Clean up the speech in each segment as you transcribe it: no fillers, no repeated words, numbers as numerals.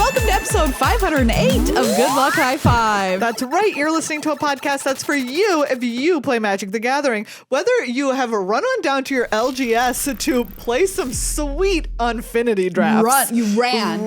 welcome to episode 508 of Good Luck High Five. That's right. You're listening to a podcast that's for you if you play Magic the Gathering. Whether you have a run on down to your LGS to play some sweet Unfinity drafts. You ran.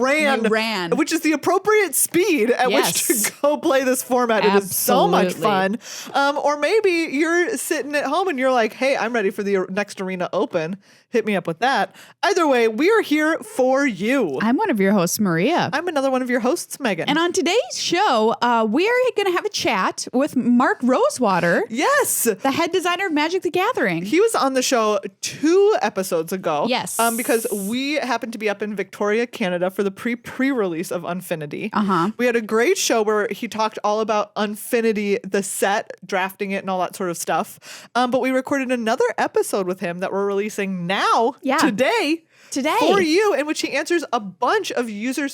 Which is the appropriate speed at which to go play this format. Absolutely. It is so much fun. Or maybe you're sitting at home and you're like, hey, I'm ready for the next arena open. Hit me up with that. Either way, we are here for you. I'm one of your hosts, Maria. I'm another one of your hosts, Meghan. And on today's show, we are going to have a chat with Mark Rosewater. Yes. The head designer of Magic the Gathering. He was on the show 2 episodes ago. Yes. Because we happened to be up in Victoria, Canada for the pre-release of Unfinity. We had a great show where he talked all about Unfinity, the set, drafting it and all that sort of stuff. But we recorded another episode with him that we're releasing now, today for you, in which he answers a bunch of user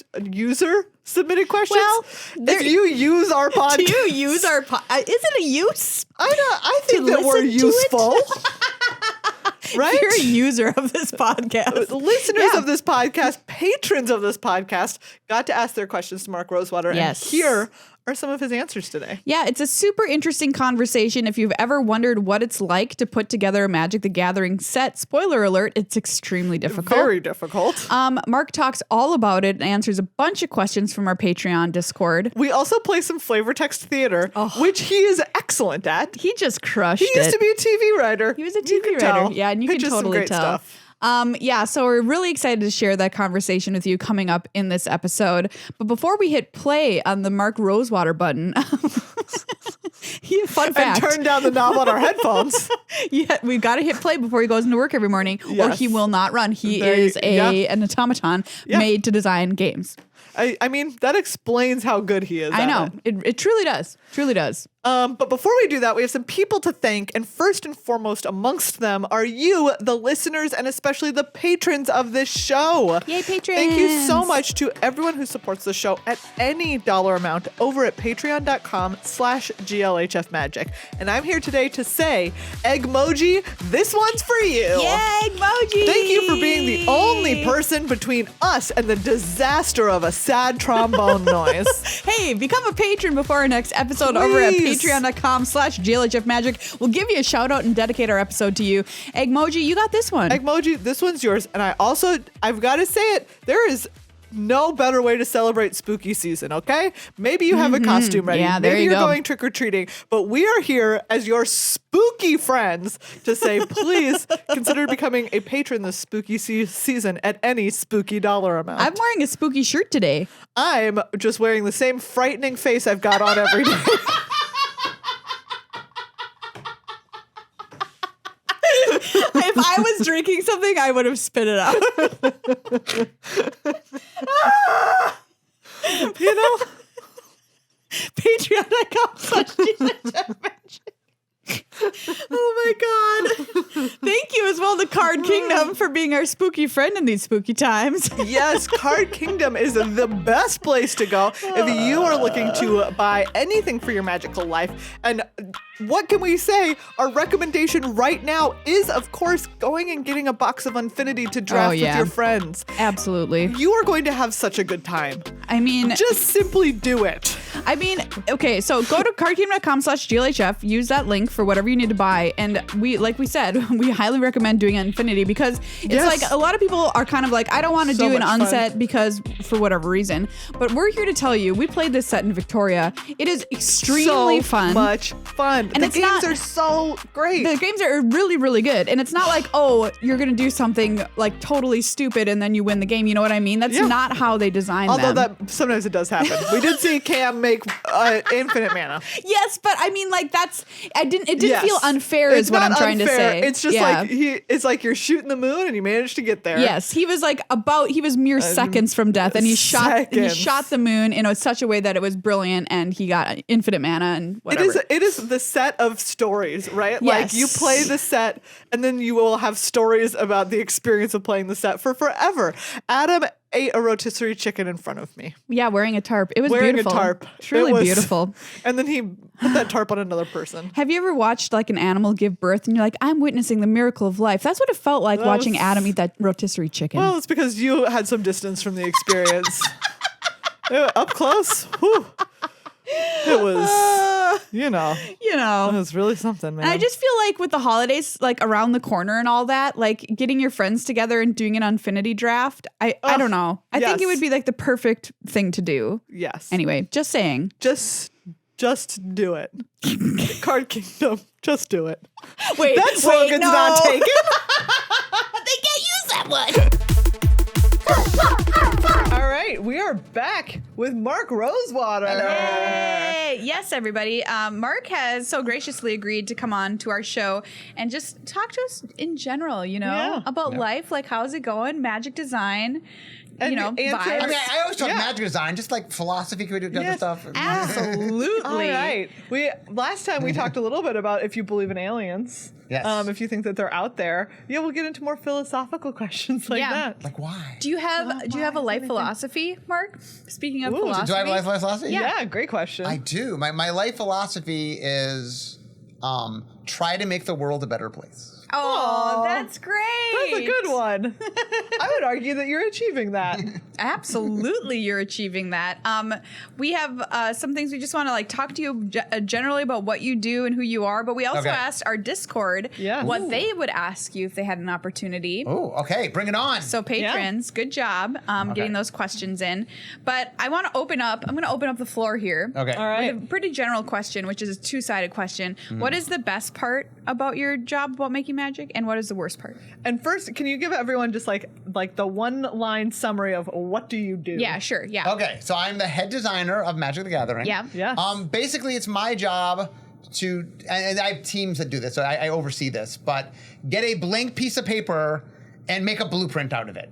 submitted questions. Well, if you use our podcast, do you use our podcast? Is it a use? I think that we're useful. Right? If you're a user of this podcast. Listeners of this podcast, patrons of this podcast, got to ask their questions to Mark Rosewater. Yes. And here are some of his answers today. Yeah, it's a super interesting conversation. If you've ever wondered what it's like to put together a Magic the Gathering set, spoiler alert, it's extremely difficult. Very difficult. Mark talks all about it and answers a bunch of questions from our Patreon Discord. We also play some flavor text theater, which he is excellent at. He just crushed it. He used to be a TV writer. He was a TV writer. Yeah, and you can totally tell. So we're really excited to share that conversation with you coming up in this episode. But before we hit play on the Mark Rosewater button, fun fact. And turn down the knob on our headphones. We've got to hit play before he goes into work every morning, or he will not run. He is an automaton made to design games. I mean, that explains how good he is. I know. It truly does. Truly does. But before we do that, we have some people to thank. And first and foremost amongst them are you, the listeners, and especially the patrons of this show. Yay, patrons. Thank you so much to everyone who supports the show at any dollar amount over at patreon.com/GLHF Magic. And I'm here today to say, Eggmoji, this one's for you. Yay, Eggmoji. Thank you for being the only person between us and the disaster of a sad trombone noise. Hey, become a patron before our next episode over at patreon.com/GLHF Magic. We'll give you a shout out and dedicate our episode to you. Eggmoji, you got this one. Eggmoji, this one's yours. And I've got to say it, there is no better way to celebrate spooky season, okay? Maybe you have a costume ready. Yeah, there Maybe you you're go. going trick-or-treating. But we are here as your spooky friends to say, please consider becoming a patron this spooky season at any spooky dollar amount. I'm wearing a spooky shirt today. I'm just wearing the same frightening face I've got on every day. If I was drinking something, I would have spit it out. You know? Patreon.com/GLHF Magic. Oh my God. Thank you as well to Card Kingdom for being our spooky friend in these spooky times. Yes, Card Kingdom is the best place to go if you are looking to buy anything for your magical life. And what can we say? Our recommendation right now is, of course, going and getting a box of Unfinity to draft with your friends. Absolutely. You are going to have such a good time. I mean, just simply do it. I mean, okay, so go to cardkingdom.com/GLHF, use that link for whatever you need to buy. And like we said, we highly recommend doing Unfinity because it's like a lot of people are kind of like, I don't want to do an unset because for whatever reason. But we're here to tell you, we played this set in Victoria. It is extremely fun. So much fun. And the games are so great. The games are really, really good. And it's not like, oh, you're going to do something like totally stupid and then you win the game. You know what I mean? That's not how they design them. Although that sometimes it does happen. We did see Cam make infinite mana. Yes, but I mean, like it didn't feel unfair is what I'm trying to say. It's just like it's like you're shooting the moon and you managed to get there. Yes, he was mere seconds from death, and he shot the moon in such a way that it was brilliant, and he got infinite mana and whatever. It is the set of stories, right? Yes. Like you play the set, and then you will have stories about the experience of playing the set for forever. Adam ate a rotisserie chicken in front of me. Yeah, wearing a tarp. It was beautiful. Wearing a tarp. Truly beautiful. And then he put that tarp on another person. Have you ever watched like an animal give birth and you're like, I'm witnessing the miracle of life? That's what it felt like watching Adam eat that rotisserie chicken. Well, it's because you had some distance from the experience. Up close. Whew. It was, it was really something, man. And I just feel like with the holidays, like around the corner and all that, like getting your friends together and doing an Unfinity draft, I don't know. I think it would be like the perfect thing to do. Yes. Anyway, just saying. Just do it. Card Kingdom, just do it. Wait, that slogan's not taken. They can't use that one. All right, we are back with Mark Rosewater. Hey, yes, everybody. Mark has so graciously agreed to come on to our show and just talk to us in general, about life, like how's it going, magic design, vibes. I mean, I always talk magic design, just like philosophy. Can we do other stuff? Absolutely. All right. Last time we talked a little bit about if you believe in aliens. Yes. If you think that they're out there. Yeah, we'll get into more philosophical questions like that. Like why? Do you have a life philosophy, Mark? Speaking of philosophy. Do I have a life philosophy? Yeah, great question. I do. My life philosophy is try to make the world a better place. Oh, that's great. That's a good one. I would argue that you're achieving that. Absolutely, you're achieving that. We have some things we just want to talk to you generally about what you do and who you are, but we also asked our Discord what they would ask you if they had an opportunity. Oh, okay, bring it on. So patrons, good job getting those questions in. But I'm going to open up the floor here. Okay. All right. With a pretty general question, which is a two-sided question. What is the best part about your job about making magic, and what is the worst part? And first, can you give everyone just like the one-line summary of what do you do? Yeah, sure. Yeah. Okay, so I'm the head designer of Magic the Gathering. Yeah. Yes. Basically, it's my job to, and I have teams that do this, so I oversee this, but get a blank piece of paper and make a blueprint out of it.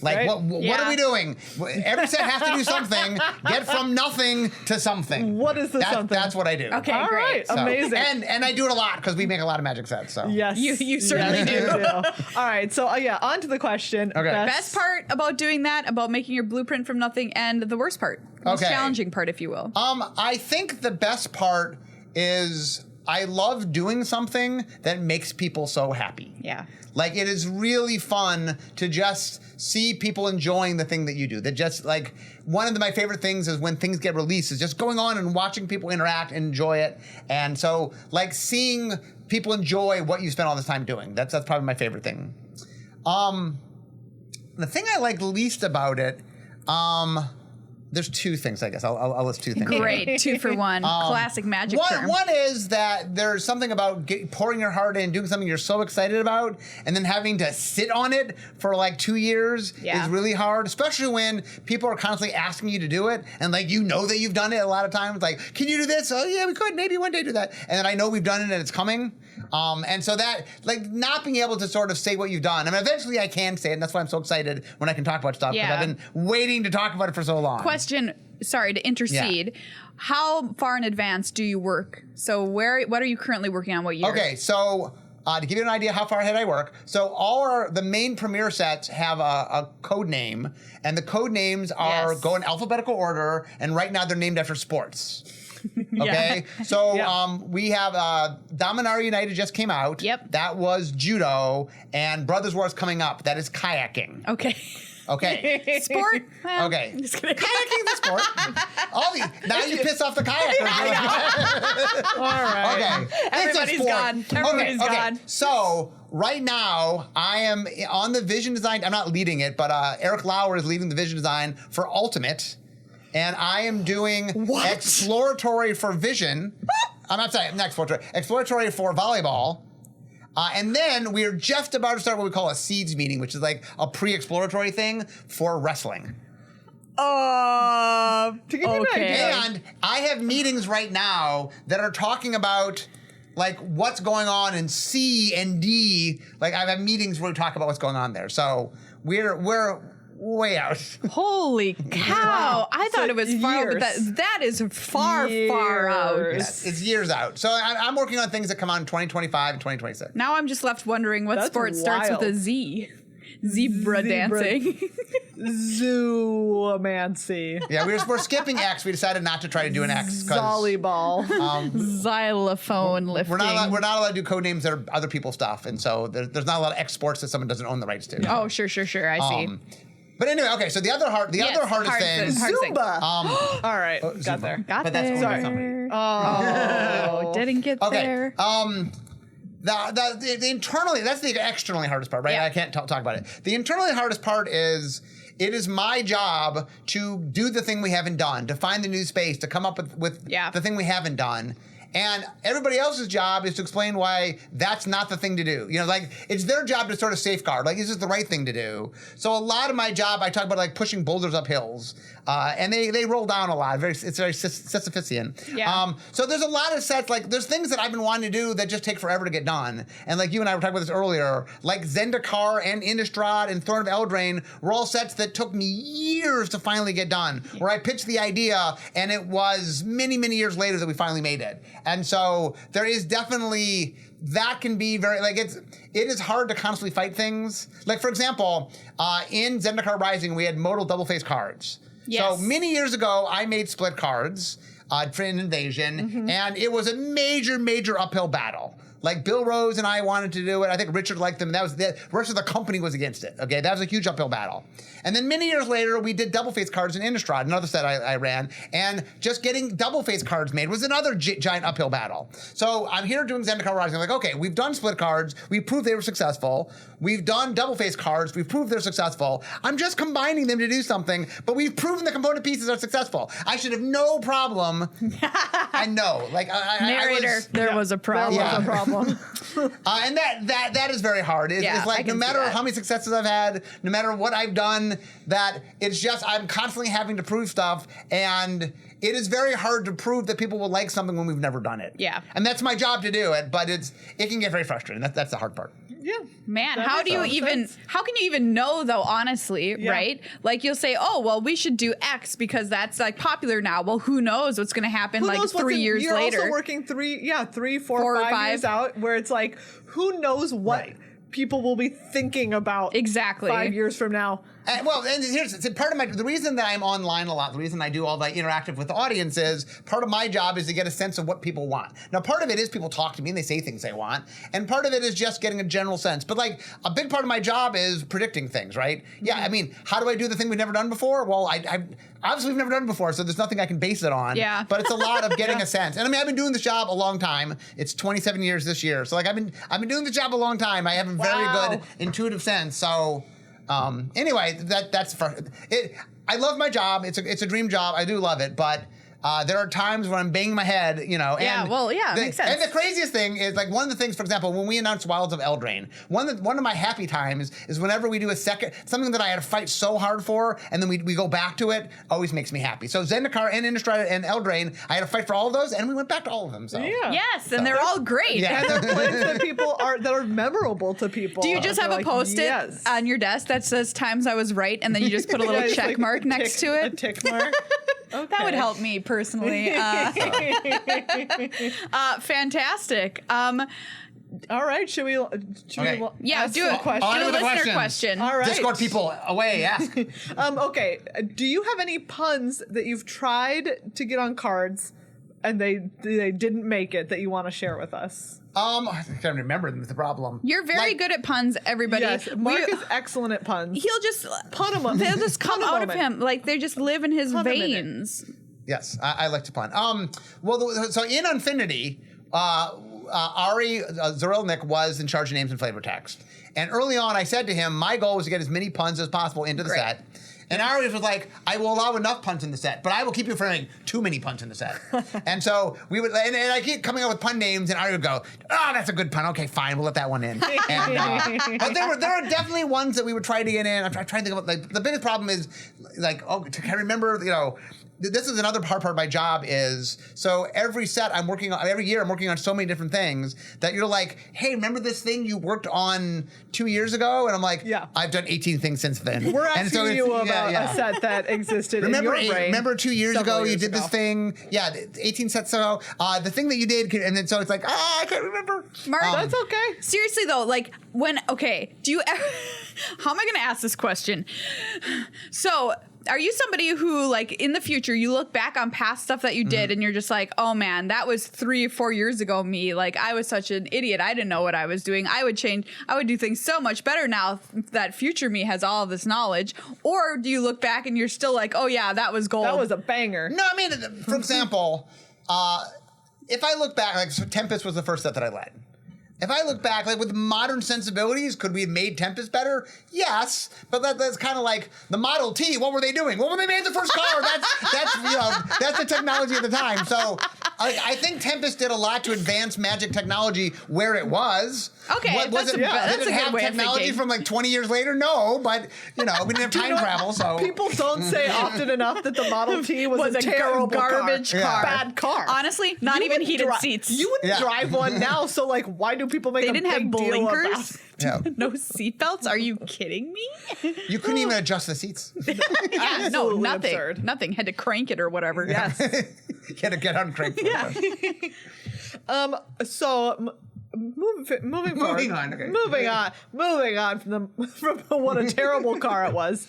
Like, what are we doing? Every set has to do something. Get from nothing to something. What is the something? That's what I do. Okay, All great. right, amazing. And I do it a lot because we make a lot of magic sets. So Yes. You certainly do. All right, so on to the question. Okay. Best part about doing that, about making your blueprint from nothing, and the worst part, most challenging part, if you will. I think the best part is I love doing something that makes people so happy. Yeah. Like, it is really fun to just see people enjoying the thing that you do. That just, like, one of my favorite things is when things get released, is just going on and watching people interact and enjoy it. And so, like, seeing people enjoy what you spent all this time doing. That's probably my favorite thing. The thing I like least about it, there's two things, I guess. I'll list two things. Great. 2 for 1. Classic magic term. One is that there's something about pouring your heart in, doing something you're so excited about, and then having to sit on it for like 2 years is really hard, especially when people are constantly asking you to do it, and like that you've done it a lot of times. Like, can you do this? Oh, yeah, we could. Maybe one day do that. And then I know we've done it and it's coming. And so that, like, not being able to sort of say what you've done. I mean, eventually I can say it, and that's why I'm so excited when I can talk about stuff, because I've been waiting to talk about it for so long. Question, sorry to intercede. Yeah. How far in advance do you work? So what are you currently working on? What year? Okay, so to give you an idea how far ahead I work, so the main premiere sets have a code name, and the code names go in alphabetical order, and right now they're named after sports. Okay, so we have Dominaria United just came out. Yep. That was judo, and Brothers War is coming up. That is kayaking. Okay. Sport? Well, okay. I'm just kidding. Kayaking's a sport. Now you piss off the kayakers. All right. Okay. Everybody's gone. Everybody's gone. So right now I am on the vision design. I'm not leading it, but Eric Lauer is leading the vision design for Ultimate. And I am doing exploratory for vision. I'm not saying not exploratory for volleyball. And then we're just about to start what we call a seeds meeting, which is like a pre-exploratory thing for wrestling. To give you an idea. And I have meetings right now that are talking about like what's going on in C and D. Like I have meetings where we talk about what's going on there. So we're way out. Holy cow. Wow. I thought it was far, but that is far out. Yes, it's years out. So I'm working on things that come out in 2025 and 2026. Now I'm just left wondering what sport starts with a Z. Zebra dancing. Zoomancy. Yeah, we're skipping X. We decided not to try to do an X. Volleyball. Xylophone lifting. We're not allowed to do code names that are other people's stuff. And so there's not a lot of X sports that someone doesn't own the rights to. Oh, sure. I see. But anyway, okay. So the other hardest thing. Zumba. All right, got Zumba. there. But that's only somebody. Oh, didn't get there. The internally, that's the externally hardest part, right? Yeah. I can't talk about it. The internally hardest part is it is my job to do the thing we haven't done, to find the new space, to come up with the thing we haven't done. And everybody else's job is to explain why that's not the thing to do. You know, like, it's their job to sort of safeguard, like, is this the right thing to do? So a lot of my job, I talk about, like, pushing boulders up hills. And they roll down a lot. It's very Sisyphusian. Yeah. So there's a lot of sets, like, there's things that I've been wanting to do that just take forever to get done. And like you and I were talking about this earlier, like Zendikar and Innistrad and Throne of Eldraine were all sets that took me years to finally get done, where I pitched the idea and it was many, many years later that we finally made it. And so there is definitely, that can be very, like, it is hard to constantly fight things. Like, for example, in Zendikar Rising, we had modal double-face cards. Yes. So many years ago, I made split cards for an invasion, and it was a major, major uphill battle. Like, Bill Rose and I wanted to do it. I think Richard liked them. The rest of the company was against it. Okay, that was a huge uphill battle. And then many years later, we did double-face cards in Innistrad, another set I ran. And just getting double-face cards made was another giant uphill battle. So I'm here doing Zendikar Rising. I'm like, okay, we've done split cards. We proved they were successful. We've done double-face cards. We've proved they're successful. I'm just combining them to do something, but we've proven the component pieces are successful. I should have no problem. I know. Like, Narrator, there was a problem. There was a problem. And that is very hard. It's like, no matter how many successes I've had, no matter what I've done, that it's just, I'm constantly having to prove stuff, and it is very hard to prove that people will like something when we've never done it. Yeah. And that's my job to do it, but it can get very frustrating. That's the hard part. Yeah. Man, how can you even know, though, honestly, right? Like, you'll say, oh, well, we should do X because that's, like, popular now. Well, who knows what's going to happen, like, 3 years later. You're also working 3, 4, 5 years out, where it's like, who knows what people will be thinking about 5 years from now. And here's part of the reason that I'm online a lot, the reason I do all that interactive with the audience is part of my job is to get a sense of what people want. Now, part of it is people talk to me and they say things they want, and part of it is just getting a general sense. But, like, a big part of my job is predicting things, right? Yeah, I mean, how do I do the thing we've never done before? Well, I obviously we've never done it before, so there's nothing I can base it on. Yeah. But it's a lot of getting a sense. And I mean, I've been doing this job a long time. It's 27 years this year, so, like, I've been doing the job a long time. I have a very good intuitive sense. So. Anyway, that's it. I love my job. It's a dream job. I do love it, but there are times when I'm banging my head, you know. And makes sense. And the craziest thing is, like, one of the things, for example, when we announced Wilds of Eldraine, one of my happy times is whenever we do something that I had to fight so hard for, and then we go back to it, always makes me happy. So Zendikar and Innistrad and Eldraine, I had to fight for all of those, and we went back to all of them. So Yes, and they're all great. Yeah. And they're plays that are memorable to people. Do you just have a post-it on your desk that says times I was right, and then you just put a little check mark next to it? A tick mark. Okay. That would help me personally. Fantastic. All right, should we do a listener question. All right. Discord people, away, ask. Okay, do you have any puns that you've tried to get on cards and they didn't make it that you want to share with us? I can't remember them. The problem. You're very good at puns, everybody. Yes, Mark is excellent at puns. He'll just pun them. They'll just come out of him, like they just live in his veins. Yes, I like to pun. So in Unfinity, Ari Zarilnik was in charge of names and flavor text, and early on, I said to him, my goal was to get as many puns as possible into the set. And Ari was like, I will allow enough puns in the set, but I will keep you from having too many puns in the set. And so we would, and I keep coming up with pun names, and Ari would go, oh, that's a good pun. Okay, fine, we'll let that one in. And, but there are definitely ones that we would try to get in. I'm trying to think about, like, the biggest problem is, like, can I remember, you know, this is another hard part of my job is, so every year I'm working on so many different things that you're like, hey, remember this thing you worked on 2 years ago? And I'm like, I've done 18 things since then. We're asking you about a set that existed in your brain. Remember 2 years ago you did this thing? Yeah, 18 sets ago. The thing that you did, and then so it's like, I can't remember. Mark, that's okay. Seriously though, like do you ever, how am I going to ask this question? So are you somebody who, like, in the future, you look back on past stuff that you did and you're just like, oh man, that was 3 or 4 years ago me. Like, I was such an idiot. I didn't know what I was doing. I would do things so much better now that future me has all of this knowledge. Or do you look back and you're still like, oh yeah, that was gold. That was a banger. No, I mean, for example, if I look back, like, so Tempest was the first set that I led. If I look back, like, with modern sensibilities, could we have made Tempest better? Yes, but that's kind of like the Model T. What were they doing? Well, when they made the first car, that's the technology at the time. So I think Tempest did a lot to advance Magic technology where it was. Okay, did it have technology from like 20 years later? No, but we didn't have time travel. So people don't say often enough that the Model T was a terrible garbage car. Bad car. Honestly, not even heated seats. You wouldn't drive one now. So like, why do people make? They didn't have blinkers. Yeah. No seatbelts? Are you kidding me? You couldn't even adjust the seats. Yeah, no, nothing. Absurd. Nothing. Had to crank it or whatever. Yes. You had to get uncranked. Yeah. So moving on from what a terrible car it was.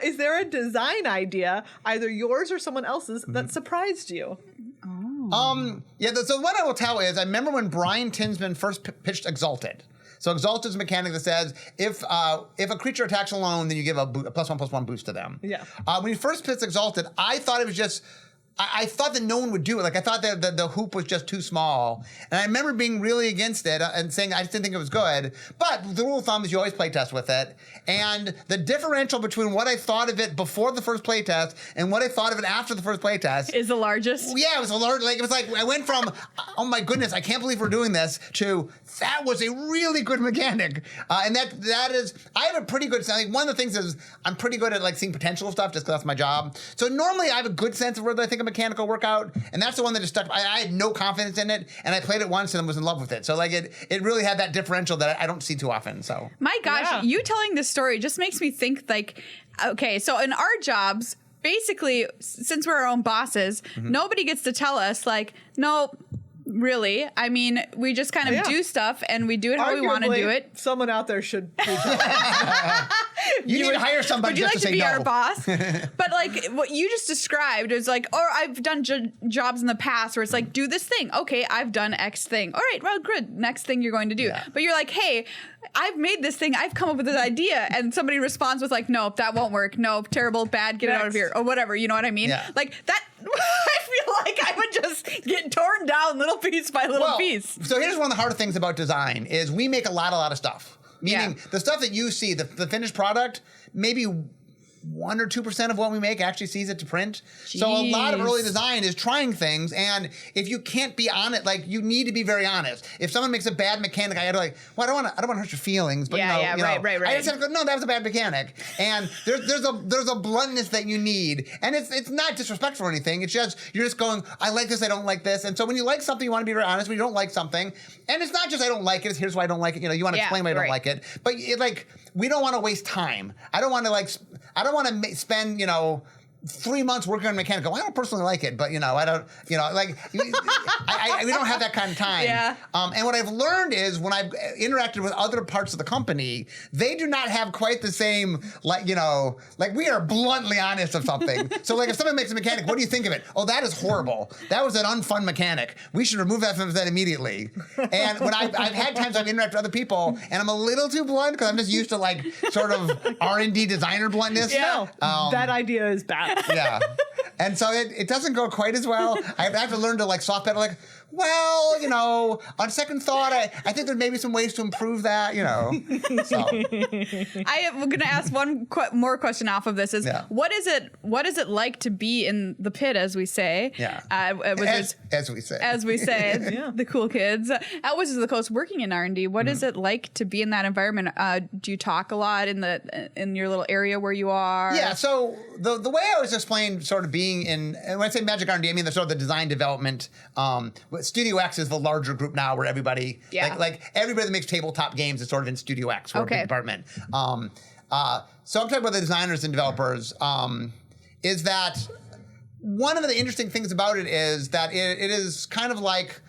Is there a design idea, either yours or someone else's, that surprised you? So what I will tell is, I remember when Brian Tinsman first pitched Exalted. So Exalted is a mechanic that says if a creature attacks alone, then you give a +1/+1 boost to them. Yeah. When he first pitched Exalted, I thought it was just. I thought that no one would do it. Like, I thought that the hoop was just too small. And I remember being really against it and saying I just didn't think it was good. But the rule of thumb is you always play test with it. And the differential between what I thought of it before the first play test and what I thought of it after the first play test is the largest. Yeah, it was a large. Like, it was like I went from, oh my goodness, I can't believe we're doing this, to that was a really good mechanic. And that is, I have a pretty good sense. Like, one of the things is I'm pretty good at like seeing potential stuff just because that's my job. So normally I have a good sense of where I think a mechanical workout, and that's the one that just stuck. I had no confidence in it, and I played it once and was in love with it. So like it really had that differential that I don't see too often. So my gosh, you telling this story just makes me think like, okay, so in our jobs, basically, since we're our own bosses, nobody gets to tell us like, nope. Really, I mean, we just kind of do stuff and we do it how we want to do it. Someone out there should. You need to hire somebody. Would you just like to be say our no. boss? But like what you just described is like, or I've done jobs in the past where it's like, do this thing. Okay, I've done X thing. All right, well, good. Next thing you're going to do. Yeah. But you're like, hey, I've made this thing. I've come up with this idea, and somebody responds with like, nope, that won't work. Nope, terrible, bad. Get it out of here, or whatever. You know what I mean? Yeah. Like that. I feel like I would just get torn down little piece by little piece. So here's one of the hard things about design is we make a lot of stuff. Meaning the stuff that you see, the finished product, maybe 1 or 2% of what we make actually sees it to print. Jeez. So a lot of early design is trying things, and if you can't be on it, like you need to be very honest. If someone makes a bad mechanic, I had to like, well, I don't want to hurt your feelings, but right. I just have to go, no, that was a bad mechanic. And there's a bluntness that you need, and it's not disrespectful or anything. It's just you're just going, I like this, I don't like this, and so when you like something, you want to be very honest. When you don't like something, and it's not just I don't like it. It's here's why I don't like it. You want to explain why I don't like it, but we don't want to waste time. I don't want to spend 3 months working on mechanical. I don't personally like it, but I don't, we don't have that kind of time. Yeah. And what I've learned is when I've interacted with other parts of the company, they do not have quite the same, like we are bluntly honest of something. So like if someone makes a mechanic, what do you think of it? Oh, that is horrible. That was an unfun mechanic. We should remove that from that immediately. And when I've had times I've interacted with other people and I'm a little too blunt because I'm just used to like sort of R&D designer bluntness. Yeah. That idea is bad. Yeah. And so it doesn't go quite as well. I have to learn to like soft pedal, like, well, on second thought, I think there may be some ways to improve that, So. I am going to ask one more question off of this is, what is it like to be in the pit, as we say? Yeah. As we say, the cool kids. At Wizards of the Coast, working in R&D, what is it like to be in that environment? Do you talk a lot in your little area where you are? Yeah, so the way I always explain sort of being in, and when I say Magic R&D, I mean the sort of the design development. Studio X is the larger group now where everybody, like everybody that makes tabletop games is sort of in Studio X, or a big department. So I'm talking about the designers and developers, is that one of the interesting things about it is that it is kind of like,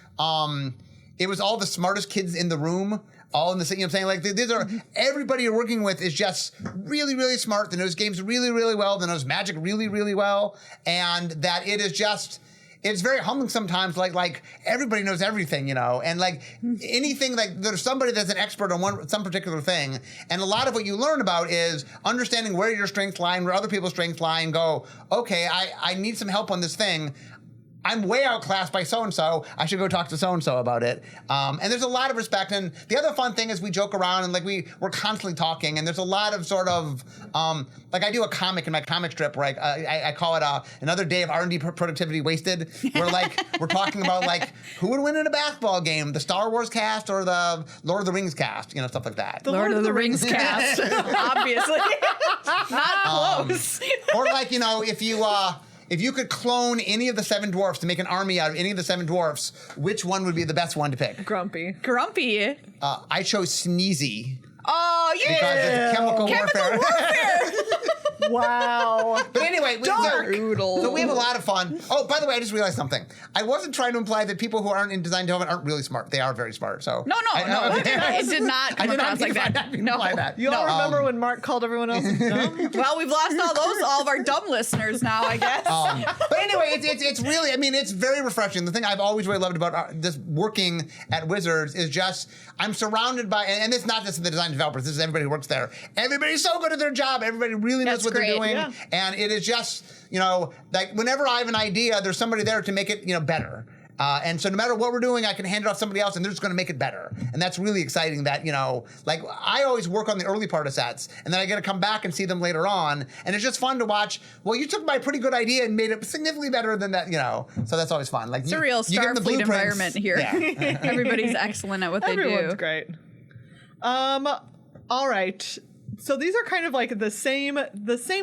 it was all the smartest kids in the room, all in the same, you know what I'm saying? Like, these are, everybody you're working with is just really, really smart. They knows games really, really well. They knows Magic really, really well. And that it is just, it's very humbling sometimes, like everybody knows everything, you know, and like anything, like there's somebody that's an expert on some particular thing. And a lot of what you learn about is understanding where your strengths lie and where other people's strengths lie and go, okay, I need some help on this thing. I'm way outclassed by so-and-so. I should go talk to so-and-so about it. And there's a lot of respect. And the other fun thing is we joke around and like we're constantly talking. And there's a lot of sort of, like I do a comic in my comic strip where I call it another day of R&D productivity wasted. Where like we're talking about like who would win in a basketball game, the Star Wars cast or the Lord of the Rings cast, you know, stuff like that. The Lord of the Rings cast, obviously. Not close. Or like, you know, if you could clone any of the 7 dwarfs to make an army out of any of the 7 dwarfs, which one would be the best one to pick? Grumpy. I chose Sneezy. Oh, yeah. Because it's chemical warfare. Wow. But anyway, Brutal. So we have a lot of fun. Oh, by the way, I just realized something. I wasn't trying to imply that people who aren't in design development aren't really smart. They are very smart. So No. It did not come across like that. No. That. You all remember when Mark called everyone else dumb? Well, we've lost all of our dumb listeners now, I guess. But anyway, it's really, I mean, it's very refreshing. The thing I've always really loved about this working at Wizards is just, I'm surrounded by, and it's not just the design developers, this is everybody who works there. Everybody's so good at their job. Everybody really knows what they're doing. Yeah. And it is just, you know, like whenever I have an idea, there's somebody there to make it, you know, better. And so no matter what we're doing, I can hand it off to somebody else and they're just going to make it better. And that's really exciting that, you know, like I always work on the early part of sets and then I get to come back and see them later on. And it's just fun to watch. Well, you took my pretty good idea and made it significantly better than that, you know. So that's always fun. Like it's a real Starfleet environment here. Yeah. Everybody's excellent at what they do. Everyone's great. All right. So these are kind of like the same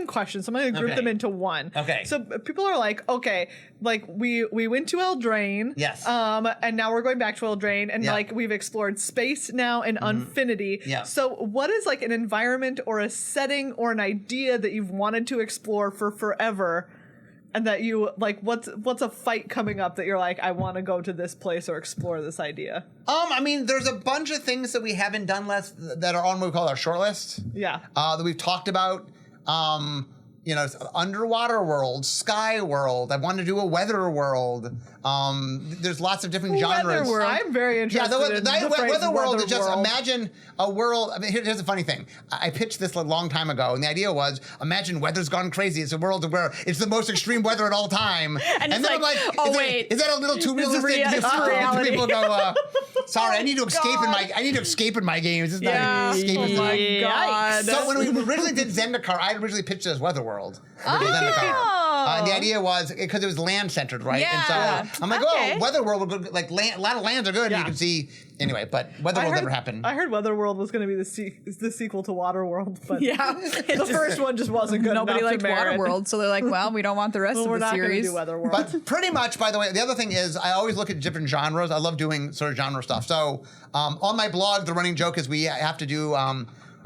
questions. So I'm going to group them into one. Okay. So people are like, okay, like we went to Eldraine. Yes. And now we're going back to Eldraine, and Yeah. like we've explored space now and Unfinity. Yeah. So what is like an environment or a setting or an idea that you've wanted to explore for forever? And that you like, what's a fight coming up that you're like, I want to go to this place or explore this idea? I mean, there's a bunch of things that we haven't done that are on what we call our short list. Yeah. That we've talked about. You know, underwater world, sky world. I want to do a weather world. There's lots of different genres. World. I'm very interested. Yeah, in the weather world is just world. imagine a world. I mean, here's the funny thing. I pitched this a long time ago, and the idea was imagine weather's gone crazy. It's a world where it's the most extreme weather at all time. And then like, I'm like, wait, is that a little too realistic? reality. People go, sorry, I need to escape in my games. It's not escaping. Oh my God. So when we originally did Zendikar, I had originally pitched it as Weather World. And the idea was because it was land centered, right? Yeah. And so I'm like, oh, Weather World would go, like a lot of lands are good. And you can see anyway, but Weather World never happened. I heard Weather World was going to be the sequel to Water World, but the first one just wasn't good. Nobody liked Water World, so they're like, well, we don't want the rest of the series. We're not going to do Weather World. But pretty much, by the way, the other thing is I always look at different genres. I love doing sort of genre stuff. So on my blog, the running joke is we have to do.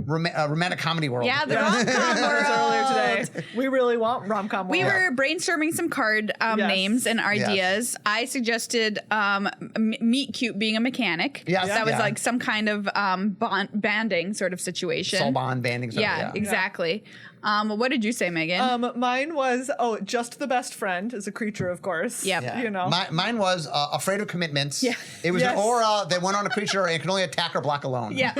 Romantic comedy world. Yeah, the rom-com world. Earlier today. We really want rom-com world. We were brainsoming some card names and ideas. Yes. I suggested Meet Cute being a mechanic. Yes. That was like some kind of banding sort of situation. Soul bond banding. Yeah, exactly. What did you say, Megan? Mine was, just the best friend is a creature, of course. Yep. Yeah. You know. Mine was afraid of commitments. Yeah. It was an aura that went on a creature and could only attack or block alone. Yeah.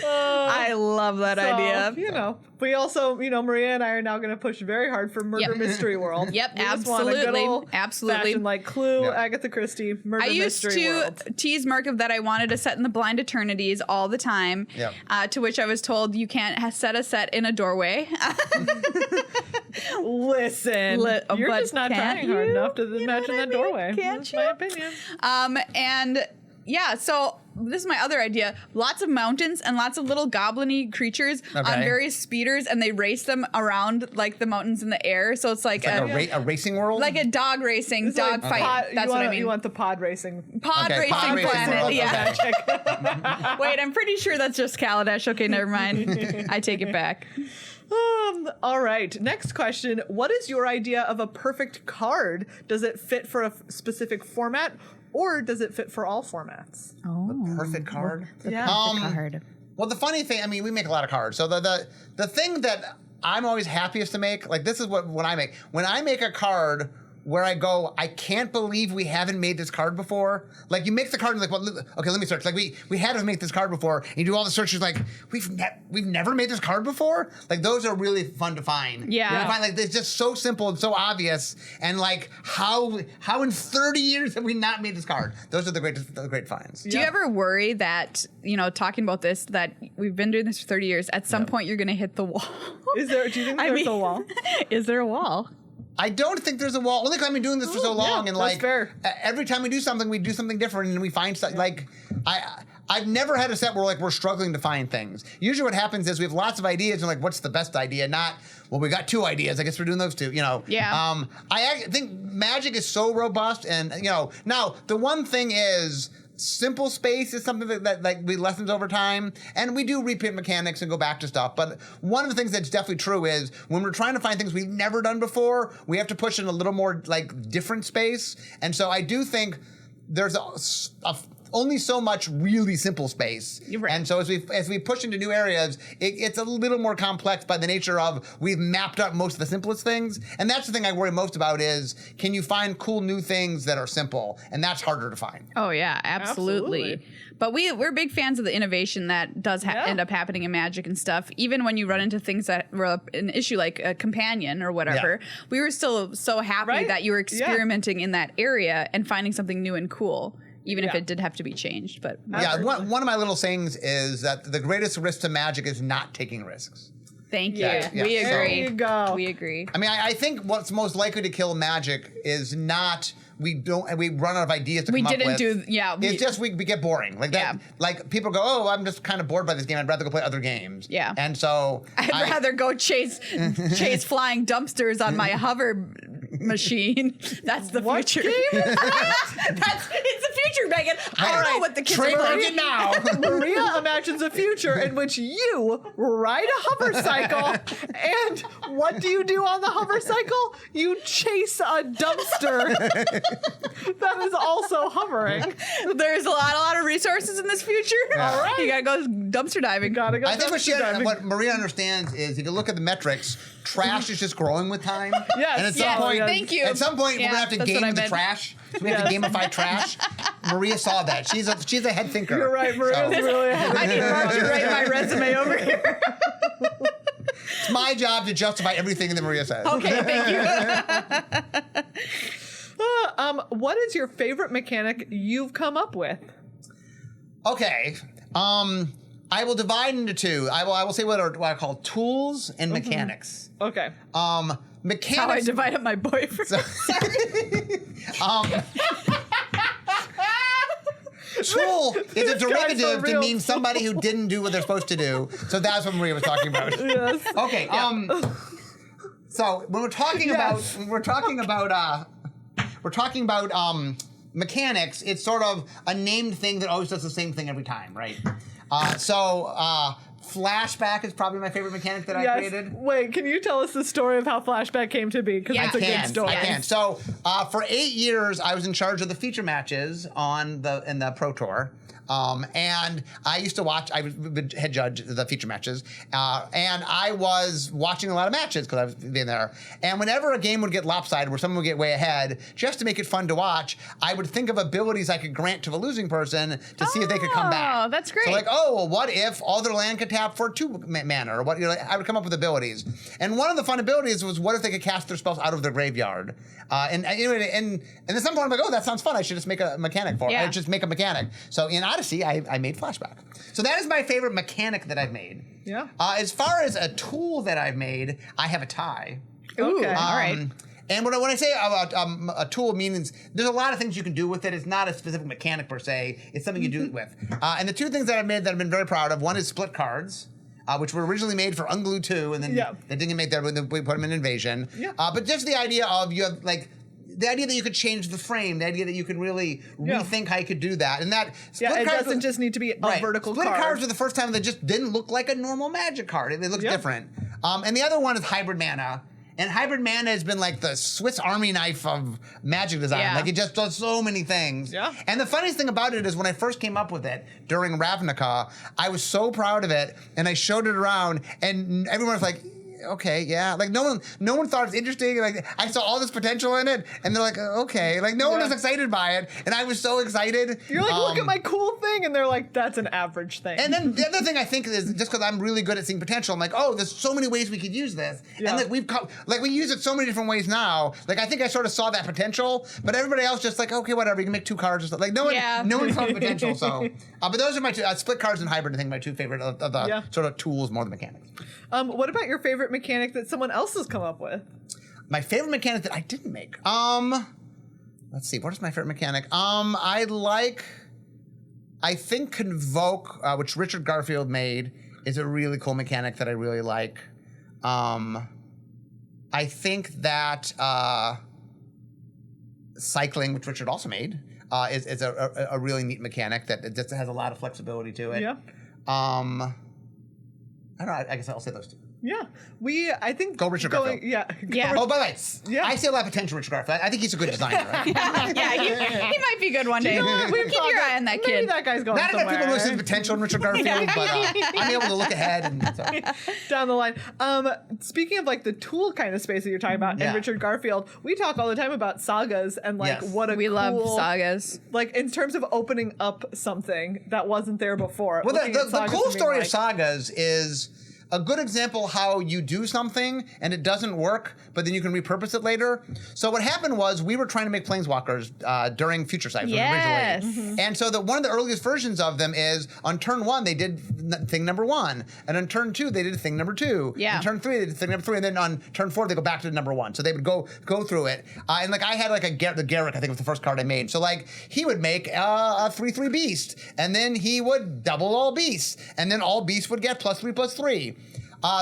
I love that idea. You know, we also, Maria and I are now going to push very hard for Murder Mystery World. Yep, We just want a good old fashion, like Clue, Agatha Christie, Murder Mystery World. I used to tease Markov that I wanted a set in the Blind Eternities all the time. Yep. To which I was told you can't set a set in a doorway. Listen, you're just not trying hard enough to imagine that doorway. That's my opinion. And yeah, so this is my other idea. Lots of mountains and lots of little goblin-y creatures on various speeders, and they race them around like the mountains in the air. So it's like a racing world? Like a dog racing, dog fight. That's what I mean. You want the pod racing. Pod racing planet, world. Yeah. Wait, I'm pretty sure that's just Kaladesh. Okay, never mind. I take it back. All right. Next question. What is your idea of a perfect card? Does it fit for a specific format, or does it fit for all formats? The perfect card? Perfect card. Well, the funny thing, I mean, we make a lot of cards. So the thing that I'm always happiest to make, like this is what I make. When I make a card where I go, I can't believe we haven't made this card before. Like you make the card and like, well, okay, let me search. Like we had to make this card before, and you do all the searches. Like we've never made this card before. Like those are really fun to find. Yeah, you find like it's just so simple and so obvious, and like how in 30 years have we not made this card? Those are the great finds. Do you ever worry that talking about this, that we've been doing this for 30 years? At some point, you're going to hit the wall. Do you think there's a wall? Is there a wall? I don't think there's a wall. Only because I've been doing this for so long, and like fair. Every time we do something different, and we find stuff like I've never had a set where like we're struggling to find things. Usually, what happens is we have lots of ideas, and like, what's the best idea? Not well, we got 2 ideas. I guess we're doing those 2. Yeah. I think Magic is so robust, and now the one thing is. Simple space is something that like we lessons over time, and we do repeat mechanics and go back to stuff. But one of the things that's definitely true is when we're trying to find things we've never done before, we have to push in a little more like different space. And so I do think there's only so much really simple space. Right. And so as we push into new areas, it's a little more complex by the nature of we've mapped out most of the simplest things. And that's the thing I worry most about is can you find cool new things that are simple? And that's harder to find. Oh, yeah, absolutely. But we're big fans of the innovation that does end up happening in Magic and stuff. Even when you run into things that were an issue like a companion or whatever, we were still so happy that you were experimenting in that area and finding something new and cool. Even if it did have to be changed, but one of my little sayings is that the greatest risk to Magic is not taking risks. Thank you. We agree. There you go. We agree. I mean, I think what's most likely to kill Magic is not we run out of ideas to come up with. It's just we get boring. Like that. Like people go, oh, I'm just kind of bored by this game. I'd rather go play other games. Yeah. And so I'd rather go chase flying dumpsters on my hover machine. That's the future. It's the future, Megan. I don't know what the kids are it now. Maria imagines a future in which you ride a hover cycle, and what do you do on the hover cycle? You chase a dumpster that is also hovering. There's a lot of resources in this future. All right. You gotta go dumpster diving. I think what Maria understands is if you look at the metrics, trash is just growing with time. Yes. And at some point, thank you. At some point, we're gonna have to game the trash. So we have to gamify trash. Maria saw that. She's a head thinker. You're right. Maria's really a head I need Mark to write my resume over here. It's my job to justify everything that Maria says. Okay, thank you. What is your favorite mechanic you've come up with? Okay. I will divide into 2. I will say what I call tools and mechanics. Okay. Mechanics. How I divide up my boyfriend. Tool is a derivative to mean somebody who didn't do what they're supposed to do. So that's what Maria was talking about. Yes. Okay. So when we're talking about mechanics, it's sort of a named thing that always does the same thing every time, right? Flashback is probably my favorite mechanic that I created. Wait, can you tell us the story of how Flashback came to be? Because it's a good story. I can. So for 8 years, I was in charge of the feature matches in the Pro Tour. And I used to watch, I would head judge the feature matches, and I was watching a lot of matches because I was being there. And whenever a game would get lopsided where someone would get way ahead, just to make it fun to watch, I would think of abilities I could grant to the losing person to see if they could come back. Oh, that's great. So like, well, what if all their land could tap for 2 mana? Or what, I would come up with abilities. And one of the fun abilities was what if they could cast their spells out of their graveyard? And at some point I'm like, oh, that sounds fun. I should just make a mechanic for it. I just make a mechanic. So in Odyssey, I made Flashback. So that is my favorite mechanic that I've made. Yeah. As far as a tool that I've made, I have a tie. Okay. All right. And when I say about a tool, means there's a lot of things you can do with it. It's not a specific mechanic per se. It's something you do it with. And the 2 things that I've made that I've been very proud of, one is split cards. Which were originally made for Unglued 2, and then they didn't get made there when we put them in Invasion. Yeah. But just the idea of you have like the idea that you could change the frame, the idea that you could really rethink how you could do that, and that it doesn't just need to be a vertical split card. Cards were the first time that just didn't look like a normal Magic card. They looked different. And the other one is Hybrid Mana. And Hybrid Mana has been like the Swiss Army knife of Magic design. Yeah. Like it just does so many things. Yeah. And the funniest thing about it is when I first came up with it during Ravnica, I was so proud of it, and I showed it around, and everyone was like, okay, yeah. Like no one thought it was interesting. Like I saw all this potential in it, and they're like, okay. Like no one was excited by it, and I was so excited. You're like, look at my cool thing, and they're like, that's an average thing. And then the other thing I think is just because I'm really good at seeing potential, I'm like, oh, there's so many ways we could use this, and like we use it so many different ways now. Like I think I sort of saw that potential, but everybody else just like, okay, whatever, you can make 2 cards or stuff. Like no one saw the potential. So, but those are my two split cards and hybrid. I think my 2 favorite of the sort of tools more than mechanics. What about your favorite mechanic that someone else has come up with? My favorite mechanic that I didn't make. Let's see. What is my favorite mechanic? I think Convoke, which Richard Garfield made, is a really cool mechanic that I really like. I think that Cycling, which Richard also made, is a really neat mechanic that just has a lot of flexibility to it. Yeah. I don't know. I guess I'll say those 2. Yeah, I think go Richard Garfield. Yeah. Oh, by the way, I see a lot of potential, Richard Garfield. I think he's a good designer. Right? He might be good one day. You know what? Keep your eye on that maybe kid. That guy's going Not somewhere. enough people really see the potential in Richard Garfield, but I'm able to look ahead and so. Down the line. Speaking of like the tool kind of space that you're talking about, and Richard Garfield, we talk all the time about sagas and like what a we cool, love sagas. Like in terms of opening up something that wasn't there before. Well, the cool story like, of sagas is a good example how you do something and it doesn't work, but then you can repurpose it later. So what happened was we were trying to make Planeswalkers during Future Sight originally. And so one of the earliest versions of them is on turn 1, they did thing number 1. And on turn 2, they did thing number 2. Yeah. On turn 3, they did thing number 3. And then on turn 4, they go back to number 1. So they would go through it. And like I had like the Garrick, I think was the first card I made. So like he would make a 3/3 beast. And then he would double all beasts. And then all beasts would get +3/+3.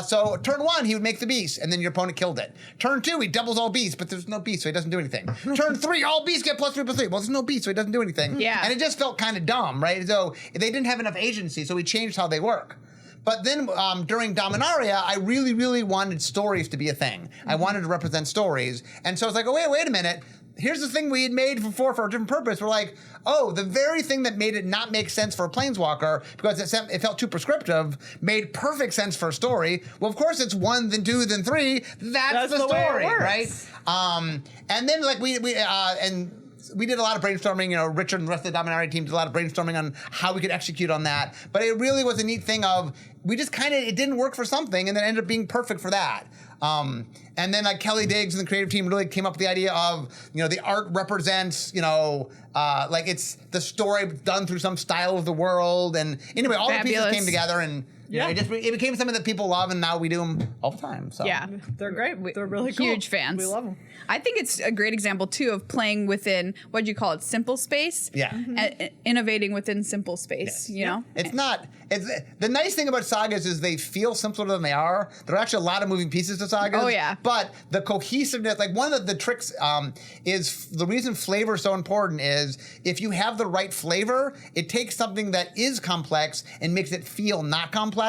So turn 1, he would make the beast, and then your opponent killed it. Turn 2, he doubles all beasts, but there's no beast, so he doesn't do anything. Turn 3, all beasts get +3/+3. Well, there's no beast, so he doesn't do anything. Yeah. And it just felt kind of dumb, right? So they didn't have enough agency, so we changed how they work. But then during Dominaria, I really, really wanted stories to be a thing. I wanted to represent stories. And so I was like, oh, wait a minute. Here's the thing we had made before for a different purpose. We're like, oh, the very thing that made it not make sense for a Planeswalker because it felt too prescriptive made perfect sense for a story. Well, of course, it's 1, then 2, then 3. That's the story, right? And then like we did a lot of brainstorming. Richard and the rest of the Dominaria team did a lot of brainstorming on how we could execute on that. But it really was a neat thing of we just it didn't work for something, and then ended up being perfect for that. And then like Kelly Diggs and the creative team really came up with the idea of, the art represents, like it's the story done through some style of the world. And anyway, all the pieces came together and it became something that people love, and now we do them all the time. So yeah, they're great. They're really cool. Huge fans. We love them. I think it's a great example too of playing within what do you call it, simple space. Yeah, innovating within simple space. You know, it's not. It's the nice thing about sagas is they feel simpler than they are. There are actually a lot of moving pieces to sagas. Oh yeah, but the cohesiveness, like one of the tricks, is the reason flavor is so important is if you have the right flavor, it takes something that is complex and makes it feel not complex.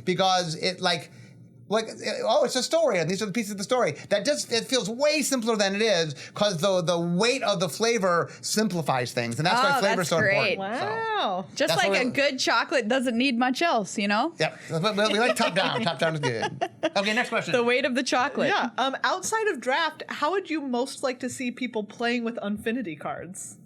Because it it's a story, and these are the pieces of the story. It feels way simpler than it is because the weight of the flavor simplifies things, and that's why flavor is so important. Wow, so just like a good chocolate doesn't need much else, Yeah, we like top down. Top down is good. Okay, next question. The weight of the chocolate. Yeah. Outside of draft, how would you most like to see people playing with Unfinity cards?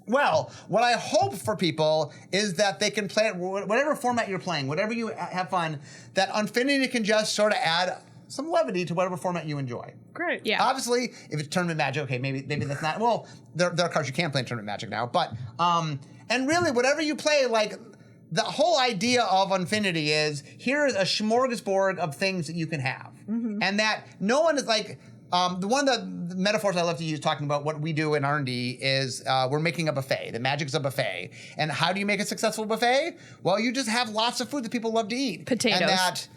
Well, what I hope for people is that they can play it whatever format you're playing, whatever you have fun, that Unfinity can just sort of add some levity to whatever format you enjoy. Great. Yeah. Obviously, if it's Tournament Magic, okay, maybe that's not. Well, there are cards you can play in Tournament Magic now, but and really, whatever you play, like the whole idea of Unfinity is here's a smorgasbord of things that you can have, and that no one is like. One of the metaphors I love to use talking about what we do in R&D is we're making a buffet. The magic's a buffet. And how do you make a successful buffet? Well, you just have lots of food that people love to eat. Potatoes. And that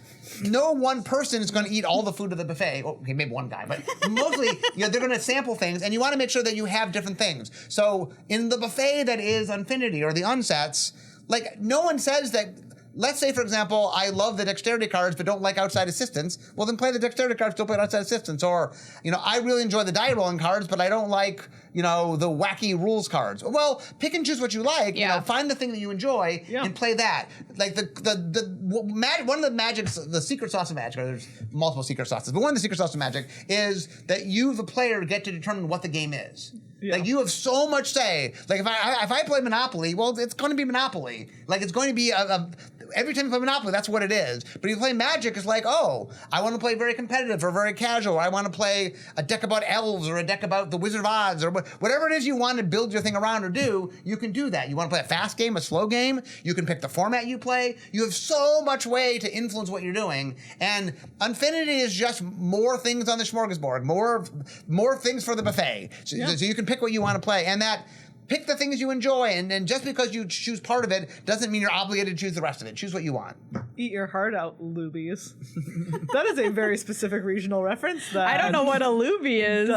no one person is going to eat all the food of the buffet. Oh, okay, maybe one guy, but mostly they're going to sample things, and you want to make sure that you have different things. So in the buffet that is Unfinity or the Unsets, like no one says that let's say, for example, I love the dexterity cards but don't like outside assistance. Well, then play the dexterity cards, don't play outside assistance. Or, I really enjoy the die rolling cards, but I don't like, the wacky rules cards. Well, pick and choose what you like. Find the thing that you enjoy and play that. Like one of the magics, the secret sauce of Magic, or there's multiple secret sauces, but one of the secret sauce of Magic is that you, the player, get to determine what the game is. Yeah. Like, you have so much say. Like, if I play Monopoly, well, it's going to be Monopoly. Like, it's going to be every time you play Monopoly, that's what it is. But if you play Magic, it's like, oh, I want to play very competitive or very casual. Or I want to play a deck about elves or a deck about the Wizard of Oz or whatever it is you want to build your thing around or do, you can do that. You want to play a fast game, a slow game, you can pick the format you play. You have so much way to influence what you're doing. And Unfinity is just more things on the smorgasbord, more things for the buffet. So you can pick what you want to play. And pick the things you enjoy, and just because you choose part of it doesn't mean you're obligated to choose the rest of it. Choose what you want. Eat your heart out, Lubies. That is a very specific regional reference. I don't know what a Lubie is.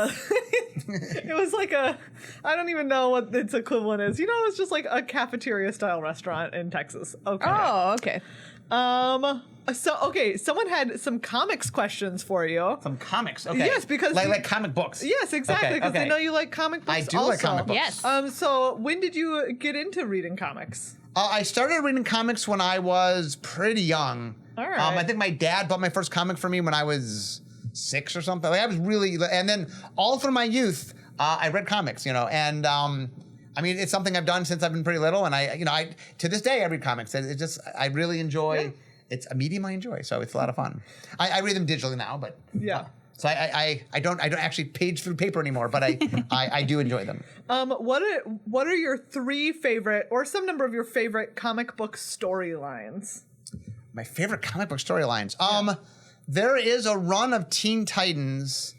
It was like I don't even know what its equivalent is. It's just like a cafeteria-style restaurant in Texas. Okay. Oh, okay. Someone had some comics questions for you. Some comics, okay. Yes, because like comic books. Yes, exactly. Because they know you like comic books. I do like comic books. Yes. So when did you get into reading comics? I started reading comics when I was pretty young. All right. I think my dad bought my first comic for me when I was 6 or something. Like, I was really, and then all through my youth, I read comics. And it's something I've done since I've been pretty little, and I to this day I read comics. I really enjoy. Yeah. It's a medium I enjoy, so it's a lot of fun. I read them digitally now, but so I don't actually page through paper anymore, but I do enjoy them. What are your 3 favorite, or some number of your favorite comic book storylines? My favorite comic book storylines. There is a run of Teen Titans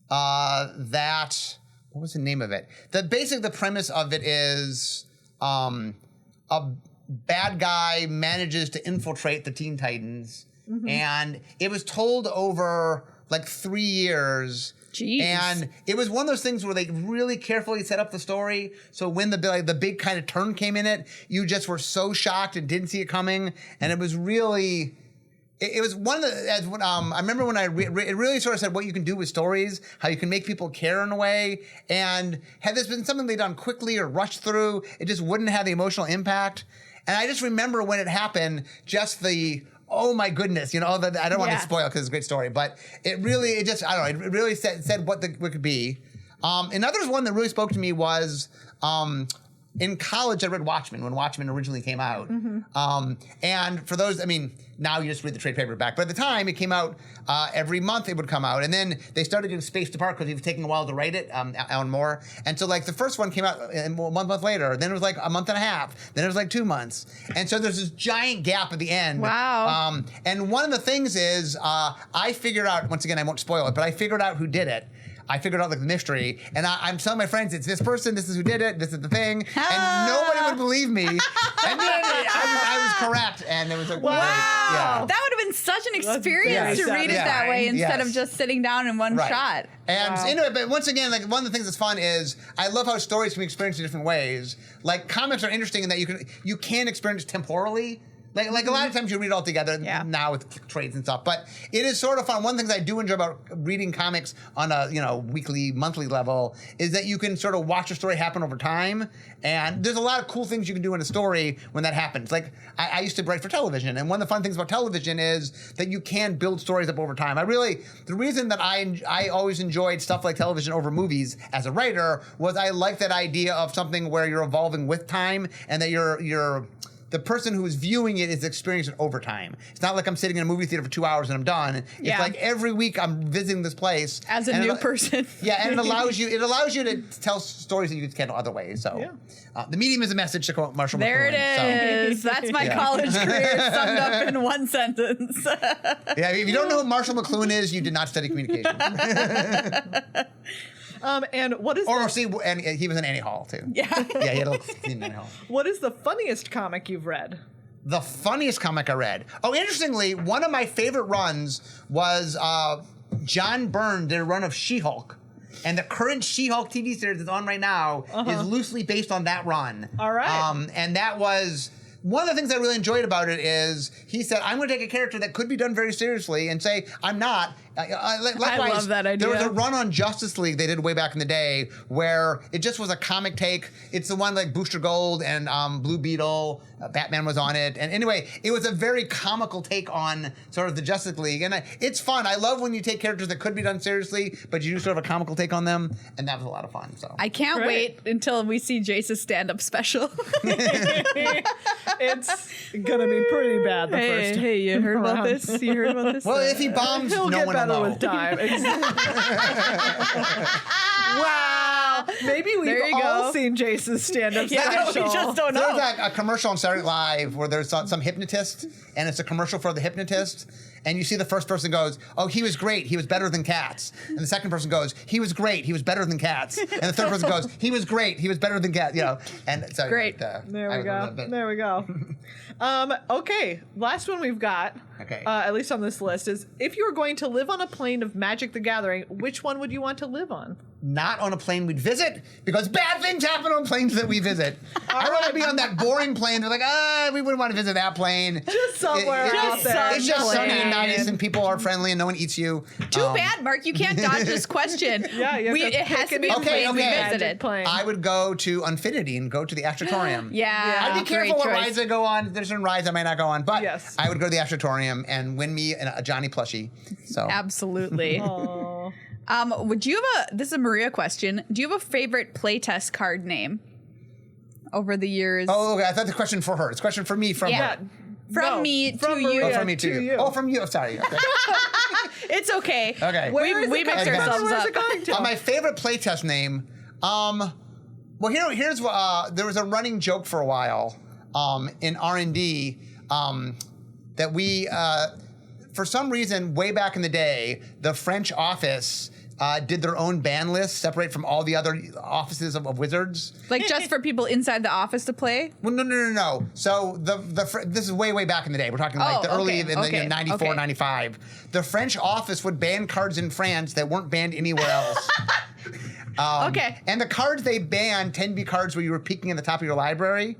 that. What was the name of it? Basically, the premise of it is a bad guy manages to infiltrate the Teen Titans, and it was told over like 3 years. Jeez. And it was one of those things where they really carefully set up the story, so when the big kind of turn came in it, you just were so shocked and didn't see it coming, and it was really. It was one of the, I remember when it really sort of said what you can do with stories, how you can make people care in a way, and had this been something they'd done quickly or rushed through, it just wouldn't have the emotional impact. And I just remember when it happened, just oh my goodness, I don't want to spoil it because it's a great story, but it really said what what could be. Another one that really spoke to me was, in college, I read Watchmen when Watchmen originally came out. And for those, now you just read the trade paperback, but at the time it came out every month it would come out. And then they started getting spaced apart because it was taking a while to write it, Alan Moore. And so the first one came out one month later, then it was like a month and a half, then it was like 2 months. And so there's this giant gap at the end. Wow. And one of the things is, I figured out, once again, I won't spoil it, but I figured out who did it. I figured out the mystery, and I'm telling my friends, it's this person, this is who did it, this is the thing, and nobody would believe me. And then I was correct, and it was like, wow. Yeah. That would have been such an experience to read it that way instead of just sitting down in one shot. And anyway, but once again, one of the things that's fun is I love how stories can be experienced in different ways. Like, comics are interesting in that you can experience temporally. Like a lot of times you read it all together now with trades and stuff, but it is sort of fun. One of the things I do enjoy about reading comics on a weekly, monthly level is that you can sort of watch a story happen over time, and there's a lot of cool things you can do in a story when that happens. Like I used to write for television, and one of the fun things about television is that you can build stories up over time. The reason that I always enjoyed stuff like television over movies as a writer was I like that idea of something where you're evolving with time, and that you're the person who is viewing it is experiencing it over time. It's not like I'm sitting in a movie theater for 2 hours and I'm done. It's like every week I'm visiting this place as a new person. Yeah, and it allows you to tell stories that you can't tell other ways. So the medium is a message, to quote Marshall McLuhan. There it is. So. That's my college career summed up in one sentence. If you don't know who Marshall McLuhan is, you did not study communication. And what is and he was in Annie Hall too. Yeah. He had a little scene in Annie Hall. What is the funniest comic you've read? The funniest comic I read. Oh, interestingly, one of my favorite runs was John Byrne did a run of She-Hulk. And the current She-Hulk TV series that's on right now is loosely based on that run. All right. And that was one of the things I really enjoyed about it is he said, I'm going to take a character that could be done very seriously and say, I'm not. Likewise, I love that idea. There was a run on Justice League they did way back in the day where it just was a comic take. It's the one like Booster Gold and Blue Beetle, Batman was on it. And anyway, it was a very comical take on sort of the Justice League. And it's fun. I love when you take characters that could be done seriously, but you do sort of a comical take on them. And that was a lot of fun. So I can't wait until we see Jace's stand-up special. It's gonna be pretty bad the first time. Hey, you heard about this? You heard about this? well, if he bombs, He'll no get one better will know. with time. Wow. Maybe we've all seen Jason's stand-up Yeah, special. we just don't know. There's like a commercial on Saturday Night Live where there's some hypnotist, and it's a commercial for the hypnotist. And you see the first person goes, oh, he was great. He was better than cats. And the second person goes, he was great. He was better than cats. And the third person goes, he was great. He was better than cats. You know, and so Great. There we go. There we go. Okay, last one we've got, at least on this list, is if you were going to live on a plane of Magic the Gathering, which one would you want to live on? Not on a plane we'd visit, because bad things happen on planes that we visit. I want to be on that boring plane. They're like, we wouldn't want to visit that plane. Just somewhere out there. It's just sunny and plane. nice, and people are friendly, and no one eats you. Too bad, Mark. You can't dodge this question. Yeah, you have to it has to pick be a an plane we okay. visited. Plane. I would go to Unfinity and go to the Ashtratorium. Yeah, I'd be careful what great choice. rides I go on. There's certain rides I might not go on, but Yes. I would go to the Ashtratorium and win me a Johnny plushie. So Absolutely. Oh. Would you have this is a Maria question. Do you have a favorite playtest card name over the years? Oh, okay. I thought the question for her. It's a question for me from Yeah. her. From me to Maria you. Oh, from me to you. Oh, from you. Sorry. Okay. It's okay. Okay. We mixed ourselves Where's up. it going to? My favorite playtest name. Well, here's there was a running joke for a while in R&D that we for some reason way back in the day the French office did their own ban list separate from all the other offices of Wizards. Like just for people inside the office to play? Well, no. So this is way back in the day. We're talking like the early in the 94, 95. The French office would ban cards in France that weren't banned anywhere else. And the cards they banned tend to be cards where you were peeking at the top of your library.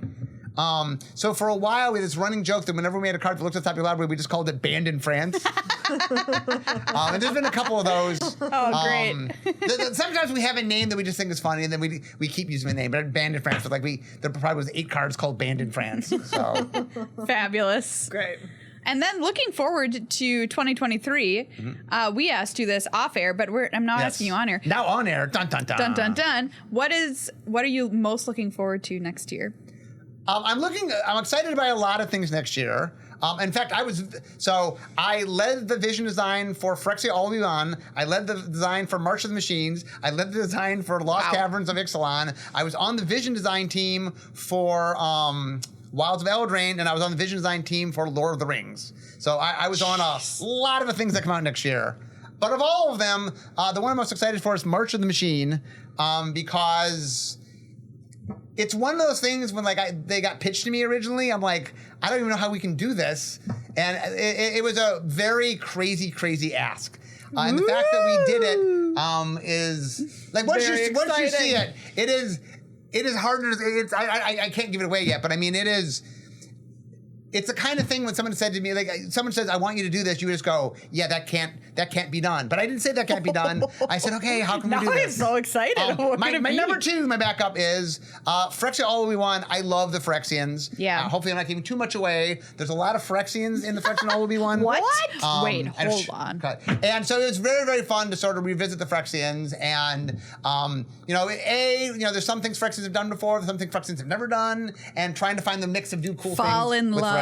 So for a while, we had this running joke that whenever we had a card that looked at the top of your library, we just called it Banned in France. And there's been a couple of those. Oh, great. Sometimes we have a name that we just think is funny, and then we keep using the name. But Banned in France, but there probably was 8 cards called Banned in France. So Fabulous. Great. And then looking forward to 2023, we asked you this off air, but I'm not asking you on air. Now on air. Dun, dun, dun. Dun, dun, dun. What are you most looking forward to next year? I'm excited about a lot of things next year. In fact, I led the vision design for Phyrexia All We On. I led the design for March of the Machines. I led the design for Lost Caverns of Ixalan. I was on the vision design team for Wilds of Eldraine, and I was on the vision design team for Lord of the Rings. So I was on a lot of the things that come out next year. But of all of them, the one I'm most excited for is March of the Machine, because it's one of those things when they got pitched to me originally, I'm like, I don't even know how we can do this. And it was a very crazy ask. And the fact that we did it is like once you see it, it is harder. I can't give it away yet, but I mean it's the kind of thing when someone said to me, like someone says, I want you to do this, you just go, yeah, that can't be done. But I didn't say that can't be done. I said, okay, how can we do this? Now I'm so excited. My number 2, my backup is Phyrexia All We Want. I love the Phyrexians. Yeah. Hopefully I'm not giving too much away. There's a lot of Phyrexians in the Phyrexia All We Want. What? Wait, hold on. And so it was very fun to sort of revisit the Phyrexians, and there's some things Phyrexians have done before, there's some things Phyrexians have never done, and trying to find the mix of do cool Fall things in with love. Phyrexians.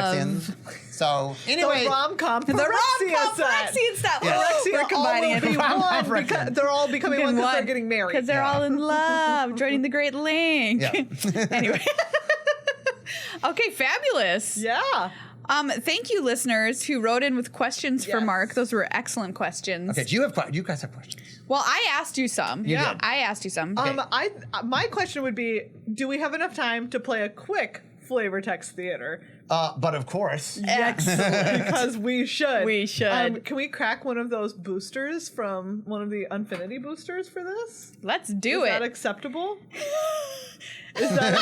So anyway, The rom-com Phyrexian set. Well, we're combining it. Because they're all becoming one because they're getting married. Because they're all in love, joining the Great Link. Yeah. Anyway. Okay, fabulous. Yeah. Thank you, listeners who wrote in with questions for Mark. Those were excellent questions. okay, do you guys have questions? Well, I asked you some. You did. I asked you some. My question would be, do we have enough time to play a quick flavor text theater? But of course. Excellent, because we should. We should. Can we crack one of those boosters from one of the Unfinity boosters for this? Let's do Is it. that acceptable? Is that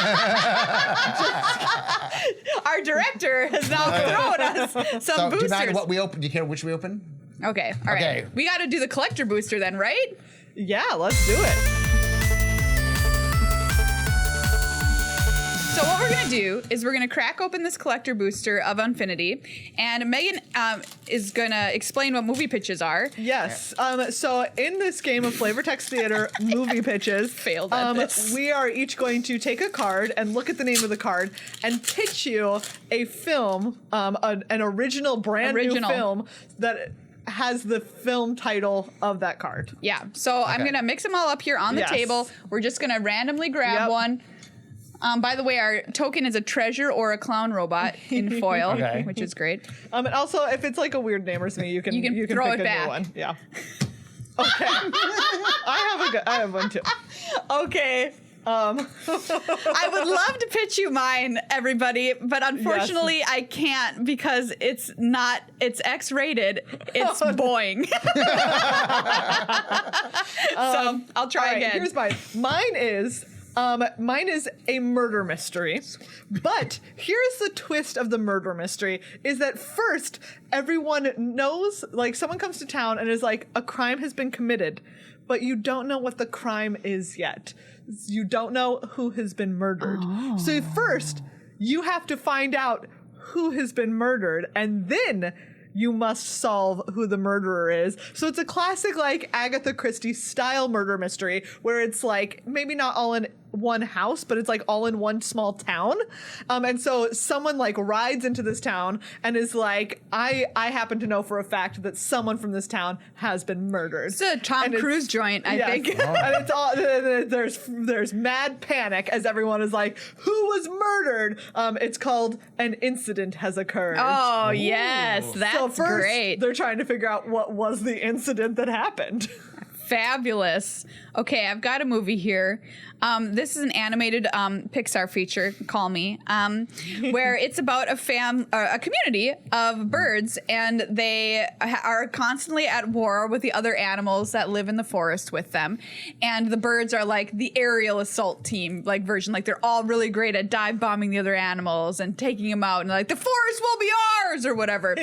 Our our director has now thrown us some boosters. Do you mind what we open? Do you care which we open? Okay, all right. Okay. We got to do the collector booster then, right? Yeah, let's do it. So what we're going to do is we're going to crack open this collector booster of Unfinity, and Megan is going to explain what movie pitches are. Yes. So in this game of Flavor Text Theater movie pitches, Failed at this. we are each going to take a card and look at the name of the card and pitch you a film, an original, brand new film that has the film title of that card. Yeah. So I'm going to mix them all up here on the table. We're just going to randomly grab one. By the way, our token is a treasure or a clown robot in foil, which is great. And also, if it's like a weird name or something, you can throw pick it a back. new one. Yeah. Okay. I have one too. Okay. I would love to pitch you mine, everybody, but unfortunately I can't because it's X-rated. It's boing. So I'll try again. Here's mine. Mine is a murder mystery. But here's the twist of the murder mystery is that first everyone knows, like someone comes to town and is like, a crime has been committed, but you don't know what the crime is yet. You don't know who has been murdered. So first you have to find out who has been murdered, and then you must solve who the murderer is. So it's a classic like Agatha Christie style murder mystery where it's like maybe not all in one house, but it's like all in one small town. And so someone like rides into this town and is like, I happen to know for a fact that someone from this town has been murdered. It's a Tom Cruise joint, I think. And it's all there's mad panic as everyone is like, who was murdered? It's called An Incident Has Occurred. Oh, yes. That's so first, great. They're trying to figure out what was the incident that happened. Fabulous. Okay, I've got a movie here. This is an animated Pixar feature, Call Me, where it's about a community of birds, and they are constantly at war with the other animals that live in the forest with them. And the birds are like the aerial assault team, like version. Like they're all really great at dive bombing the other animals and taking them out, and like the forest will be ours or whatever.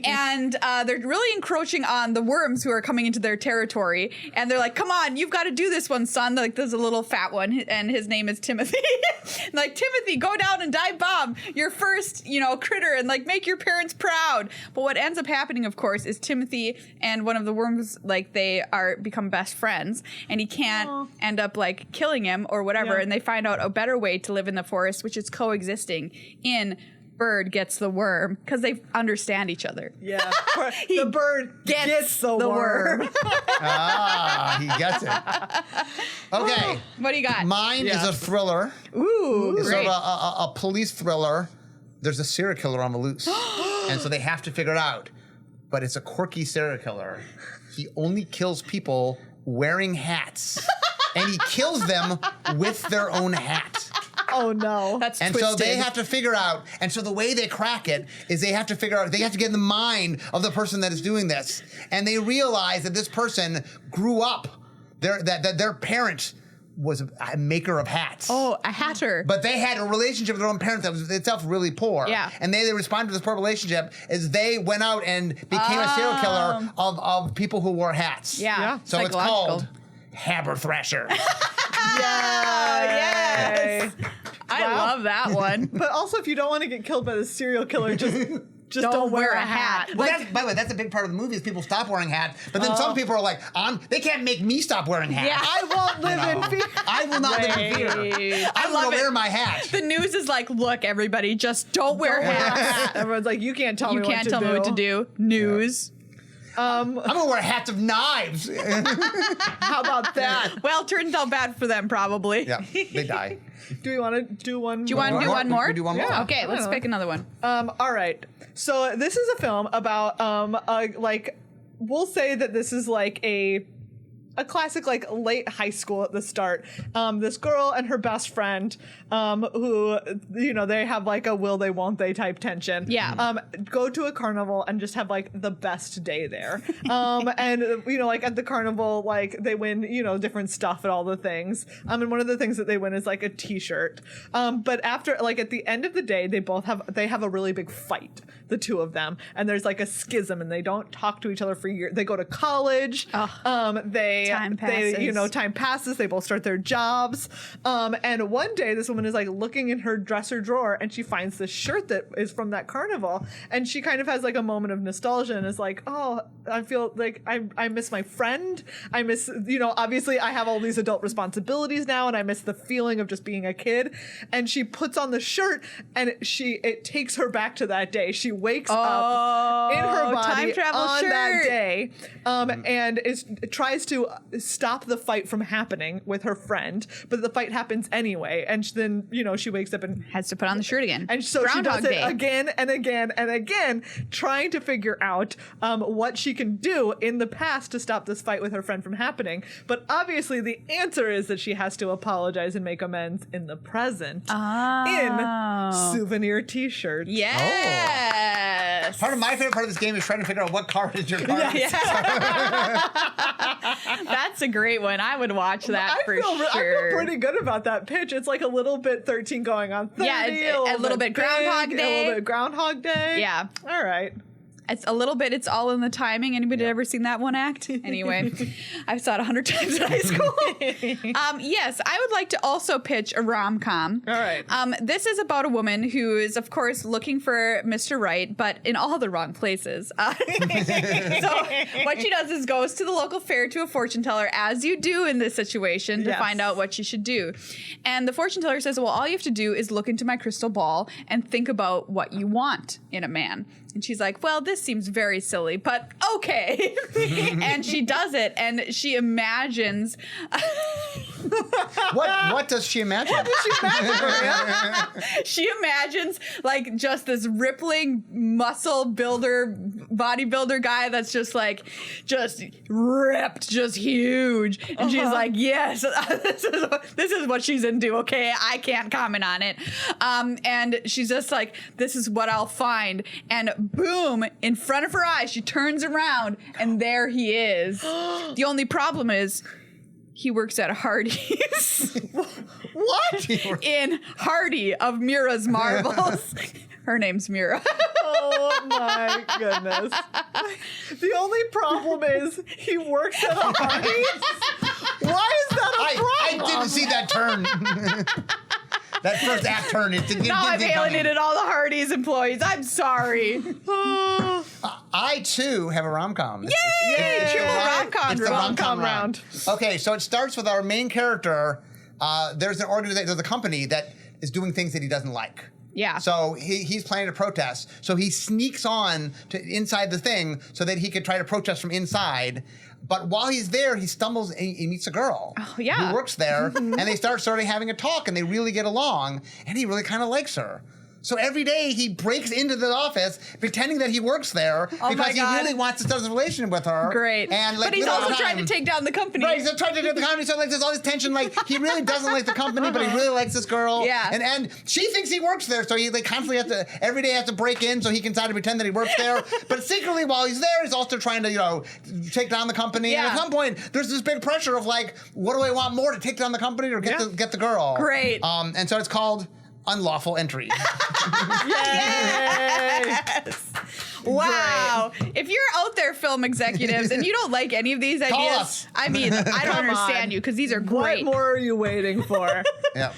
And they're really encroaching on the worms who are coming into their territory. And they're like, come on, you've got to do this one, son. Like there's a little fat one, and his name is Timothy. Like, Timothy, go down and dive bomb your first, critter, and like make your parents proud. But what ends up happening, of course, is Timothy and one of the worms, like they become best friends, and he can't end up like killing him or whatever. Yeah. And they find out a better way to live in the forest, which is coexisting in bird gets the worm, because they understand each other. Yeah. The bird gets the worm. He gets it. Okay. What do you got? Mine is a thriller. Ooh, It's great. sort of a police thriller. There's a serial killer on the loose. And so they have to figure it out. But it's a quirky serial killer. He only kills people wearing hats. And he kills them with their own hat. Oh no. That's and twisted. so they have to figure out, and so the way they crack it is they have to figure out, they have to get in the mind of the person that is doing this. And they realize that this person grew up, that their parent was a maker of hats. Oh, a hatter. But they had a relationship with their own parents that was itself really poor. Yeah. And they responded to this poor relationship as they went out and became a serial killer of people who wore hats. Yeah. So it's called Haberthrasher. Yes. I love that one. But also, if you don't want to get killed by the serial killer, just don't wear a hat. Well, by the way, that's a big part of the movie is people stop wearing hats. But then some people are like, they can't make me stop wearing hats. Yeah. I won't live in fear. I will not live in fear. I love will it. wear my hat. The news is like, look, everybody, just don't wear hats. Everyone's like, you can't tell me what to do. You can't tell me what to do. News. I'm gonna wear hats of knives. How about that? Well, turns out bad for them, probably. Yeah, they die. Do we want to do one? Do you want to do one more? We do one more. Yeah. Okay, let's pick another one. All right. So this is a film about we'll say that this is like a a classic like late high school at the start. This girl and her best friend, who they have like a will they won't they type tension. Yeah. Go to a carnival and just have like the best day there. And like at the carnival, like they win different stuff at all the things. And one of the things that they win is like a T-shirt. But after like at the end of the day, they have a really big fight, the two of them, and there's like a schism, and they don't talk to each other for years. They go to college. Time passes. They both start their jobs. And one day this woman is like looking in her dresser drawer and she finds this shirt that is from that carnival. And she kind of has like a moment of nostalgia and is like, oh, I feel like I miss my friend. I miss, obviously I have all these adult responsibilities now and I miss the feeling of just being a kid. And she puts on the shirt and it takes her back to that day. She wakes up in her body time travel on shirt. that day and tries to stop the fight from happening with her friend, but the fight happens anyway, and then she wakes up and has to put on the shirt again, and so Groundhog she does Day. it again and again and again, trying to figure out what she can do in the past to stop this fight with her friend from happening. But obviously the answer is that she has to apologize and make amends in the present in souvenir T-shirts. Yes. Part of my favorite part of this game is trying to figure out what card is your card. That's a great one. I would watch that for sure. I feel pretty good about that pitch. It's like a little bit 13 going on 30. Yeah, a little bit Groundhog Day. A little bit Groundhog Day. Yeah. All right. It's a little bit, it's all in the timing. Anybody ever seen that one act? Anyway, I've saw it 100 times in high school. Yes, I would like to also pitch a rom-com. All right. This is about a woman who is, of course, looking for Mr. Right, but in all the wrong places. So what she does is goes to the local fair to a fortune teller, as you do in this situation, to find out what she should do. And the fortune teller says, well, all you have to do is look into my crystal ball and think about what you want in a man. And she's like, well, this seems very silly, but okay. And she does it, and she imagines. What does she imagine? What does she imagine, Maria? She imagines like just this rippling muscle builder, bodybuilder guy that's just ripped, just huge. And she's like, yes, this is what she's into. Okay, I can't comment on it. And she's just like, this is what I'll find. And boom, in front of her eyes, she turns around and there he is. The only problem is he works at Hardee's. What? In Hardy of Mira's Marbles. Her name's Mira. Oh my goodness. The only problem is he works at a Hardee's. Why is that a problem? I didn't see that turn. That first act turn. Now I've alienated all the Hardee's employees. I'm sorry. I too have a rom-com. Yay! Triple rom-com. It's the rom-com round. Okay, so it starts with our main character. There's an organization, there's a company that is doing things that he doesn't like. Yeah. So he's planning to protest. So he sneaks on to inside the thing so that he could try to protest from inside. But while he's there, he stumbles and he meets a girl who works there. And they start sort of having a talk and they really get along. And he really kind of likes her. So every day he breaks into the office pretending that he works there because he really wants to start a relationship with her. Great. And but he's also trying to take down the company. Right, he's trying to take down the company. So like there's all this tension. Like he really doesn't like the company, but he really likes this girl. Yeah. And she thinks he works there, so he like constantly has to every day has to break in so he can try to pretend that he works there. But secretly while he's there, he's also trying to take down the company. Yeah. And at some point, there's this big pressure of like, what do I want more, to take down the company or get the girl? Great. And so it's called Unlawful Entry. Yes. Wow. Great. If you're out there, film executives, and you don't like any of these ideas, I mean, I don't understand you because these are great. What more are you waiting for? Yeah.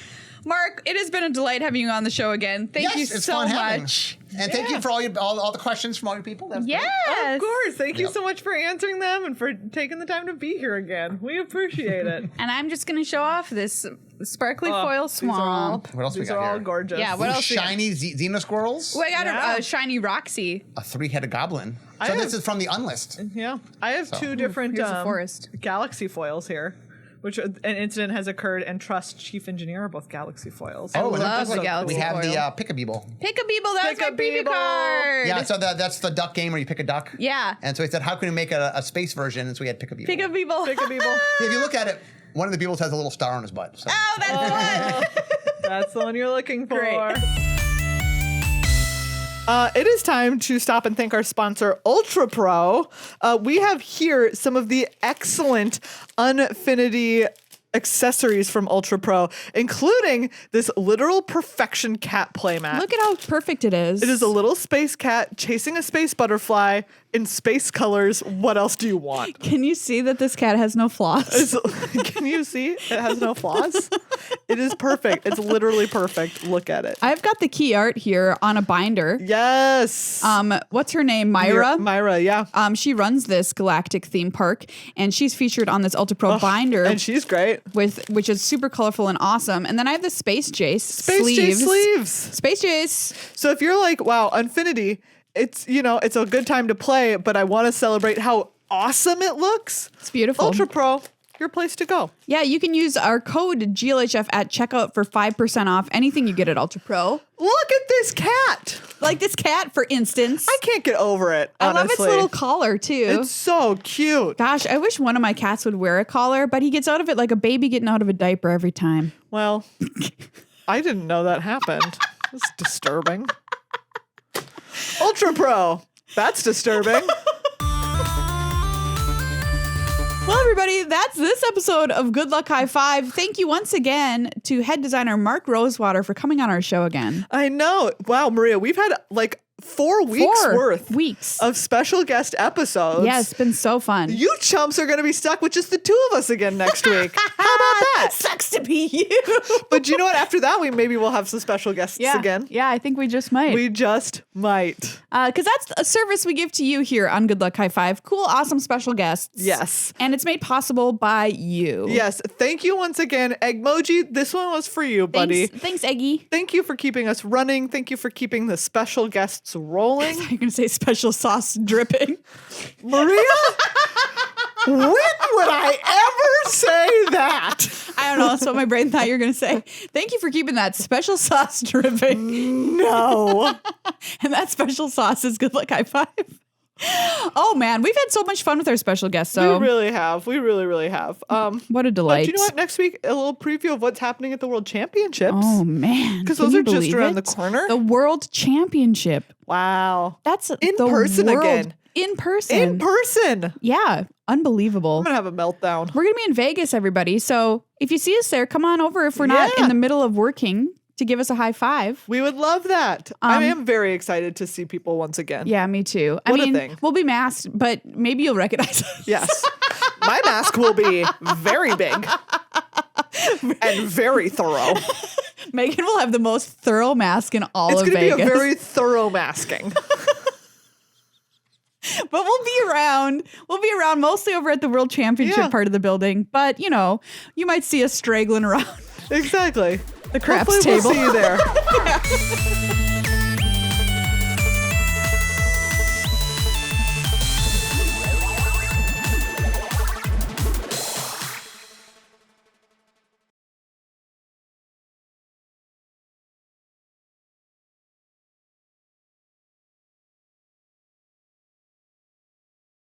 Mark, it has been a delight having you on the show again. Thank you so much. And thank you for all the questions from all your people. That's yes. Great. Of course. Thank you so much for answering them and for taking the time to be here again. We appreciate it. And I'm just going to show off this sparkly foil swamp. What else we got are here? All gorgeous. Yeah, what else? Shiny Xena squirrels. Oh, I got a shiny Roxy. A 3-headed goblin. So this is from the Unlist. Yeah. I have two different forest. galaxy foils here. which an incident has occurred, and Trust Chief Engineer are both Galaxy foils. Oh, love so the Galaxy we have foil. the Pick-a-Beeble. Pick-a-Beeble, that's my preview card. Yeah, so that's the duck game where you pick a duck. Yeah. And so he said, how can we make a space version? And so we had Pick-a-Beeble. Pick-a-Beeble. Pick-a-Beeble. If you look at it, one of the Beebles has a little star on his butt. So. Oh, that's the one. That's the one you're looking for. Great. It is time to stop and thank our sponsor, Ultra Pro. We have here some of the excellent Unfinity accessories from Ultra Pro, including this literal perfection cat playmat. Look at how perfect it is. It is a little space cat chasing a space butterfly in space colors. What else do you want? Can you see that this cat has no flaws? Can you see? It has no flaws. It is perfect. It's literally perfect. Look at it. I've got the key art here on a binder. Yes. What's her name? Myra? Myra, yeah. She runs this galactic theme park, and she's featured on this Ultra Pro binder. And she's great. Which is super colorful and awesome. And then I have the Space Jace sleeves. Space Jace. So if you're like, wow, Unfinity, it's a good time to play, but I want to celebrate how awesome it looks. It's beautiful. Ultra Pro, your place to go. Yeah, you can use our code GLHF at checkout for 5% off anything you get at Ultra Pro. Look at this cat. Like this cat, for instance. I can't get over it, honestly. I love its little collar, too. It's so cute. Gosh, I wish one of my cats would wear a collar, but he gets out of it like a baby getting out of a diaper every time. Well, I didn't know that happened. That's disturbing. Ultra Pro. That's disturbing. Well, everybody, that's this episode of Good Luck High Five. Thank you once again to head designer Mark Rosewater for coming on our show again. I know. Wow, Maria, we've had like 4 weeks worth of special guest episodes. Yeah, it's been so fun. You chumps are going to be stuck with just the 2 of us again next week. How about that? Sucks to be you. But you know what? After that, maybe we'll have some special guests again. Yeah, I think we just might. We just might. Because that's a service we give to you here on Good Luck High Five. Cool, awesome special guests. Yes. And it's made possible by you. Yes. Thank you once again. Eggmoji, this one was for you, buddy. Thanks, Eggy. Thank you for keeping us running. Thank you for keeping the special guests rolling. You're going to say special sauce dripping. Maria? When would I ever say that? I don't know. That's what my brain thought you were going to say. Thank you for keeping that special sauce dripping. No. And that special sauce is Good Luck High Five. Oh, man. We've had so much fun with our special guests. So we really have. We really, really have. What a delight. But you know what? Next week, a little preview of what's happening at the World Championships. Oh, man. Because those are just around the corner. The World Championship. Wow. That's in person again. In person. In person. Yeah. Unbelievable. I'm going to have a meltdown. We're going to be in Vegas, everybody. So if you see us there, come on over if we're not in the middle of working to give us a high five. We would love that. I am very excited to see people once again. Yeah, me too. What a thing. We'll be masked, but maybe you'll recognize us. Yes. My mask will be very big and very thorough. Meghan will have the most thorough mask in all of Vegas. It's going to be a very thorough masking. But we'll be around. We'll be around mostly over at the World Championship part of the building. But, you might see us straggling around. Exactly. The craps Hopefully table. We'll see you there. Yeah.